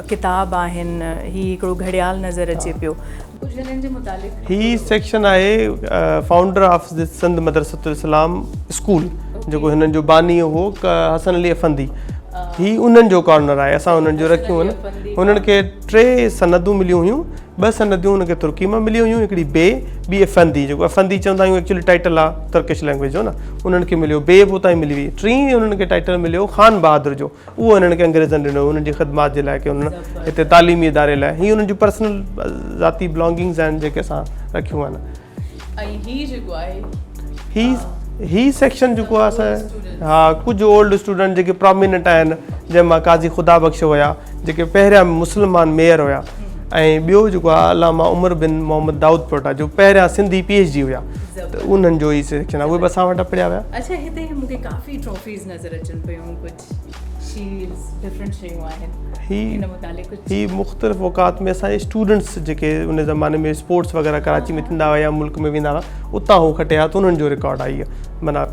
किताब आहिनि, ही हिकिड़ो घड़ियाल नज़र अचे पियो, कुझु हिननि जे मुतालिक़ ही सेक्शन आहे founder of this Sindh Madressatul Islam school, जेको हिननि जो बानी हो हसन अली अफंदी, ही उन्हनि जो कॉर्नर आहे, असां उन्हनि जो रखियूं आहिनि। हुननि खे 3 सनदूं मिलियूं हुयूं, 2 सनदूं हुनखे तुर्की मां मिलियूं हुयूं, हिकिड़ी ॿी अफंदी, जेको अफंदी चवंदा आहियूं एक्चुअली टाइटल आहे तुर्किश लैंग्वेज जो न, उन्हनि खे मिलियो, बि हुतां ई मिली हुई। 3 हुननि खे टाइटल मिलियो ख़ान बहादुर जो, उहो हिननि खे अंग्रेज़नि ॾिनो हुननि जी ख़िदमात जे लाइ, की हुननि हिते तालीमी इदारे लाइ, हीअ हुननि जूं पर्सनल ज़ाती बिलोंगिंग्स आहिनि जेके असां रखियूं आहिनि। ऐं ही जेको आहे ही सेक्शन जेको आहे असां, हा, कुझु ओल्ड स्टूडेंट जेके प्रोमिनेंट आहिनि, जंहिंमां काज़ी ख़ुदा बख़्श हुया, जेके पहिरियां मुस्लमान मेयर हुया, ऐं ॿियो जेको आहे अलामा उमर बिन मोहम्मद दाऊद पोटा जो पहिरियां सिंधी PhD हुया, त उन्हनि जो ई सेक्शन आहे, उहे बि असां वटि पढ़िया विया। अच्छा, हिते मूंखे काफ़ी ट्रॉफीज़ नज़र अचनि पियूं, कुझु शील्ड्स, डिफरेंट शयूं आहिनि, हिन मुतालिक़ कुझु ही मुख़्तलिफ़ औक़ात में असांजे स्टूडेंट्स जेके उन ज़माने में स्पोर्ट्स वग़ैरह कराची में थींदा हुआ या मुल्क में वेंदा हुआ, उतां हू खटिया त उन्हनि जो रिकॉर्ड आहे, माना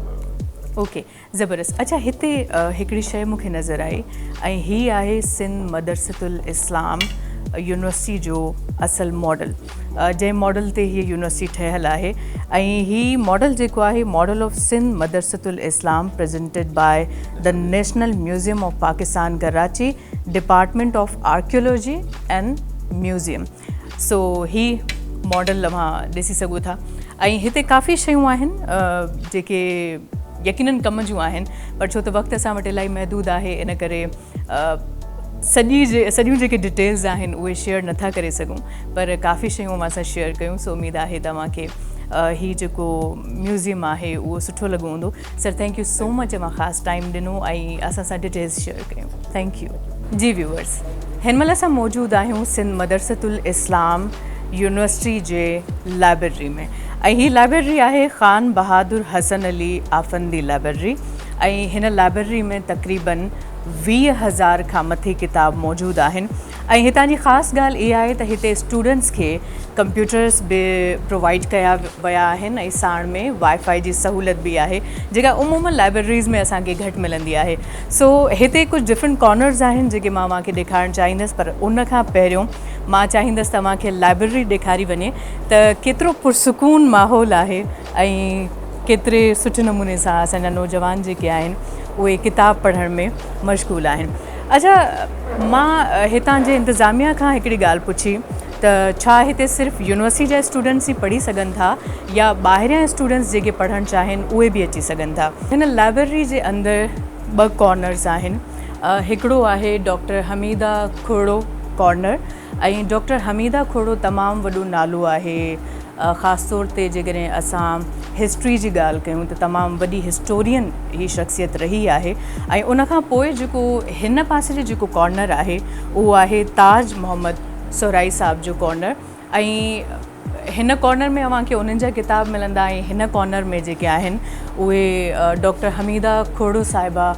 ओके, ज़बरदस्त। अच्छा, हिते हिकिड़ी शइ मूंखे नज़र आई, ऐं हीअ आहे सिंध मदरसतुल इस्लाम यूनिवर्सिटी जो असल मॉडल, जंहिं मॉडल ते हीअ यूनिवर्सिटी ठहियलु आहे, ऐं हीअ मॉडल जेको आहे model of Sindh Madressatul Islam presented by the national museum of Pakistan Karachi, department of archaeology and museum. सो ही मॉडल तव्हां ॾिसी सघो था, ऐं हिते काफ़ी शयूं आहिनि जेके यकीनन कम जूं आहिनि, पर छो त वक़्तु असां वटि इलाही महदूद आहे, इन करे सॼियूं जेके डिटेल्स आहिनि उहे शेयर नथा करे सघूं, पर काफ़ी शयूं असां शेयर कयूं। सो उमेद आहे तव्हांखे ही जेको म्यूज़ियम आहे उहो सुठो लॻो हूंदो। Sir, thank you so much, मां ख़ासि टाइम ॾिनो ऐं असां सां डिटेल्स शेयर कयूं, थैंक यू। जी व्यूअर्स, हिन महिल असां मौजूदु आहियूं सिंध मदरसतुल इस्लाम यूनिवर्सिटी जे लाइब्रेरी में, ऐं हीअ लाइब्रेरी आहे ख़ान बहादुर हसन अली आफंदी लाइब्रेरी, ऐं हिन लाइब्रेरी में तक़रीबन 20,000 खां मथे किताब मौजूदु आहिनि, ऐं हितां जी ख़ासि ॻाल्हि इहा आहे त हिते स्टूडेंट्स खे कंप्यूटर्स बि प्रोवाइड कया विया आहिनि, ऐं साण में वाईफाई जी सहूलियत बि आहे, जेका उमूमन लाइब्रेरीज़ में असांखे घटि मिलंदी आहे। सो हिते कुझु डिफरेंट कॉर्नर्स आहिनि जेके मां तव्हांखे ॾेखारणु चाहींदसि, पर उन खां पहिरियों मां चाहींदसि तव्हांखे लाइब्रेरी ॾेखारी वञे त केतिरो पुरसुकून माहौल आहे, ऐं केतिरे सुठे नमूने सां असांजा नौजवान जेके आहिनि उहे किताब पढ़ण में मशगूल आहिनि। अच्छा, मां हितां जे इंतिज़ामिया खां हिकिड़ी ॻाल्हि पुछी त छा हिते सिर्फ़ु यूनिवर्सिटी जा स्टूडेंट्स ई पढ़ी सघनि था या ॿाहिरियां स्टूडेंट्स जेके पढ़णु चाहिनि उहे बि अची सघनि था। हिन लाइब्रेरी जे अंदरि 2 कॉर्नर्स आहिनि, हिकिड़ो आहे डॉक्टर हमीदा खोड़ो कॉर्नर, ऐं डॉक्टर हमीदा खोड़ो तमामु वॾो नालो आहे, ख़ासि तौर ते जेकॾहिं असां हिस्ट्री जी ॻाल्हि कयूं त तमामु वॾी हिस्टोरियन ही शख़्सियत रही आहे, ऐं उनखां पोइ जेको हिन पासे जो जेको कॉर्नर आहे उहो आहे ताज मोहम्मद सोराई साहब जो कॉर्नर, ऐं हिन कॉर्नर में तव्हांखे उन्हनि जा किताब मिलंदा, ऐं हिन कॉर्नर में जेके आहिनि उहे डॉक्टर हमीदा खोड़ो साहिबा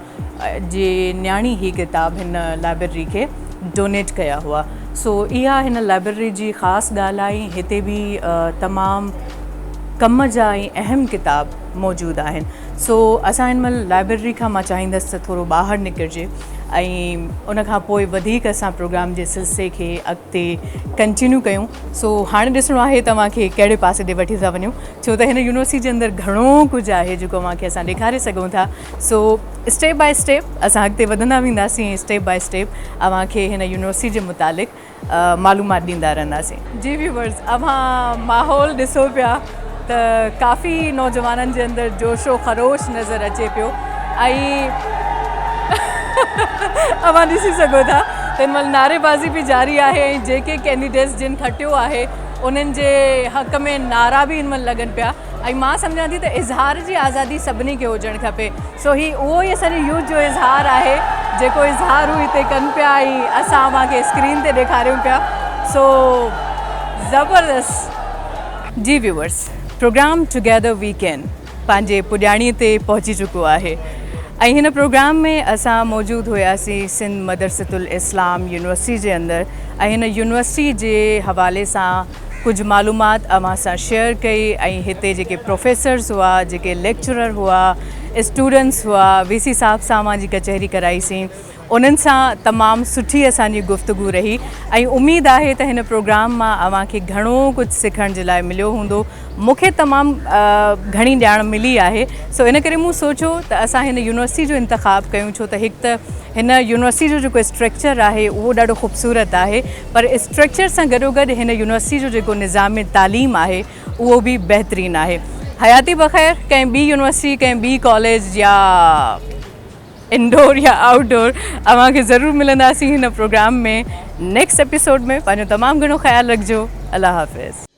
जे न्याणी ही किताब हिन लाइब्रेरी खे डोनेट कया हुआ। सो इहा हिन लाइब्रेरी जी ख़ासि ॻाल्हि आहे, हिते बि तमामु कम जा ऐं अहम किताब मौजूदु आहिनि। सो असां हिन महिल लाइब्रेरी खां मां चाहींदसि त थोरो ॿाहिरि निकिरिजे ऐं उन खां पोइ वधीक असां प्रोग्राम जे सिलसिले खे अॻिते कंटिन्यू कयूं. सो हाणे ॾिसणो आहे तव्हांखे कहिड़े पासे ॾे वठी था वञूं, छो त हिन यूनिवर्सिटी जे अंदरि घणो कुझु आहे जेको तव्हांखे असां ॾेखारे सघूं था. सो स्टेप बाय स्टेप असां अॻिते वधंदा वेंदासीं, स्टेप बाय स्टेप तव्हांखे हिन यूनिवर्सिटी जे मुतालिक़ मालूमात ॾींदा रहंदासीं. जी व्यूवर्स, अव्हां माहौल ॾिसो पिया त काफ़ी नौजवाननि जे अंदरि जोशो ख़रोश नज़र अचे पियो ऐं अव्हां ॾिसी सघो था त हिन महिल नारेबाज़ी बि जारी आहे ऐं जेके कैंडिडेट्स जिन खटियो आहे उन्हनि जे हक़ में नारा बि हिन महिल लॻनि पिया. ऐं मां सम्झां थी त इज़हार जी आज़ादी सभिनी खे हुजणु खपे. सो ही उहो ई असांजे यूथ जो इज़हार आहे जेको इज़हार हू हिते कनि पिया ऐं असां तव्हांखे स्क्रीन ते ॾेखारियूं पिया. सो ज़बरदस्त. जी viewers, program together we can पंहिंजे पुॼाणीअ ते पहुची चुको आहे ऐं हिन प्रोग्राम में असां मौजूदु हुयासीं सिंध मदरसतुल इस्लाम यूनिवर्सिटी जे अंदरि ऐं हिन यूनिवर्सिटी जे हवाले सां कुझु मालूमात अव्हां सां शेयर कई ऐं हिते जेके प्रोफेसर्स हुआ, जेके लेक्चरर हुआ, स्टूडेंट्स हुआ, वीसी साहब सां जी कचहरी कराईसीं. उन्हनि सां तमामु सुठी असांजी गुफ़्तगू रही ऐं उमेदु आहे त हिन प्रोग्राम मां अव्हांखे घणो कुझु सिखण जे लाइ मिलियो हूंदो. मूंखे तमामु घणी ॼाण मिली आहे. सो इन करे मूं सोचियो त असां हिन यूनिवर्सिटी जो इंतिख़ाबु कयूं, छो त हिकु त हिन यूनिवर्सिटी जो जेको स्ट्रक्चर आहे उहो ॾाढो ख़ूबसूरत आहे, पर स्ट्रक्चर सां गॾोगॾु हिन यूनिवर्सिटी जो जेको निज़ाम तालीम आहे उहो बि बहितरीनु आहे. हयाती बख़ैर कंहिं ॿी यूनिवर्सिटी, कंहिं ॿी कॉलेज या इंडोर या आउटडोर अव्हांखे ज़रूरु मिलंदासीं हिन प्रोग्राम में. नेक्स्ट एपिसोड में पंहिंजो तमामु घणो ख़्यालु रखिजो. अल्लाह हाफ़िज़.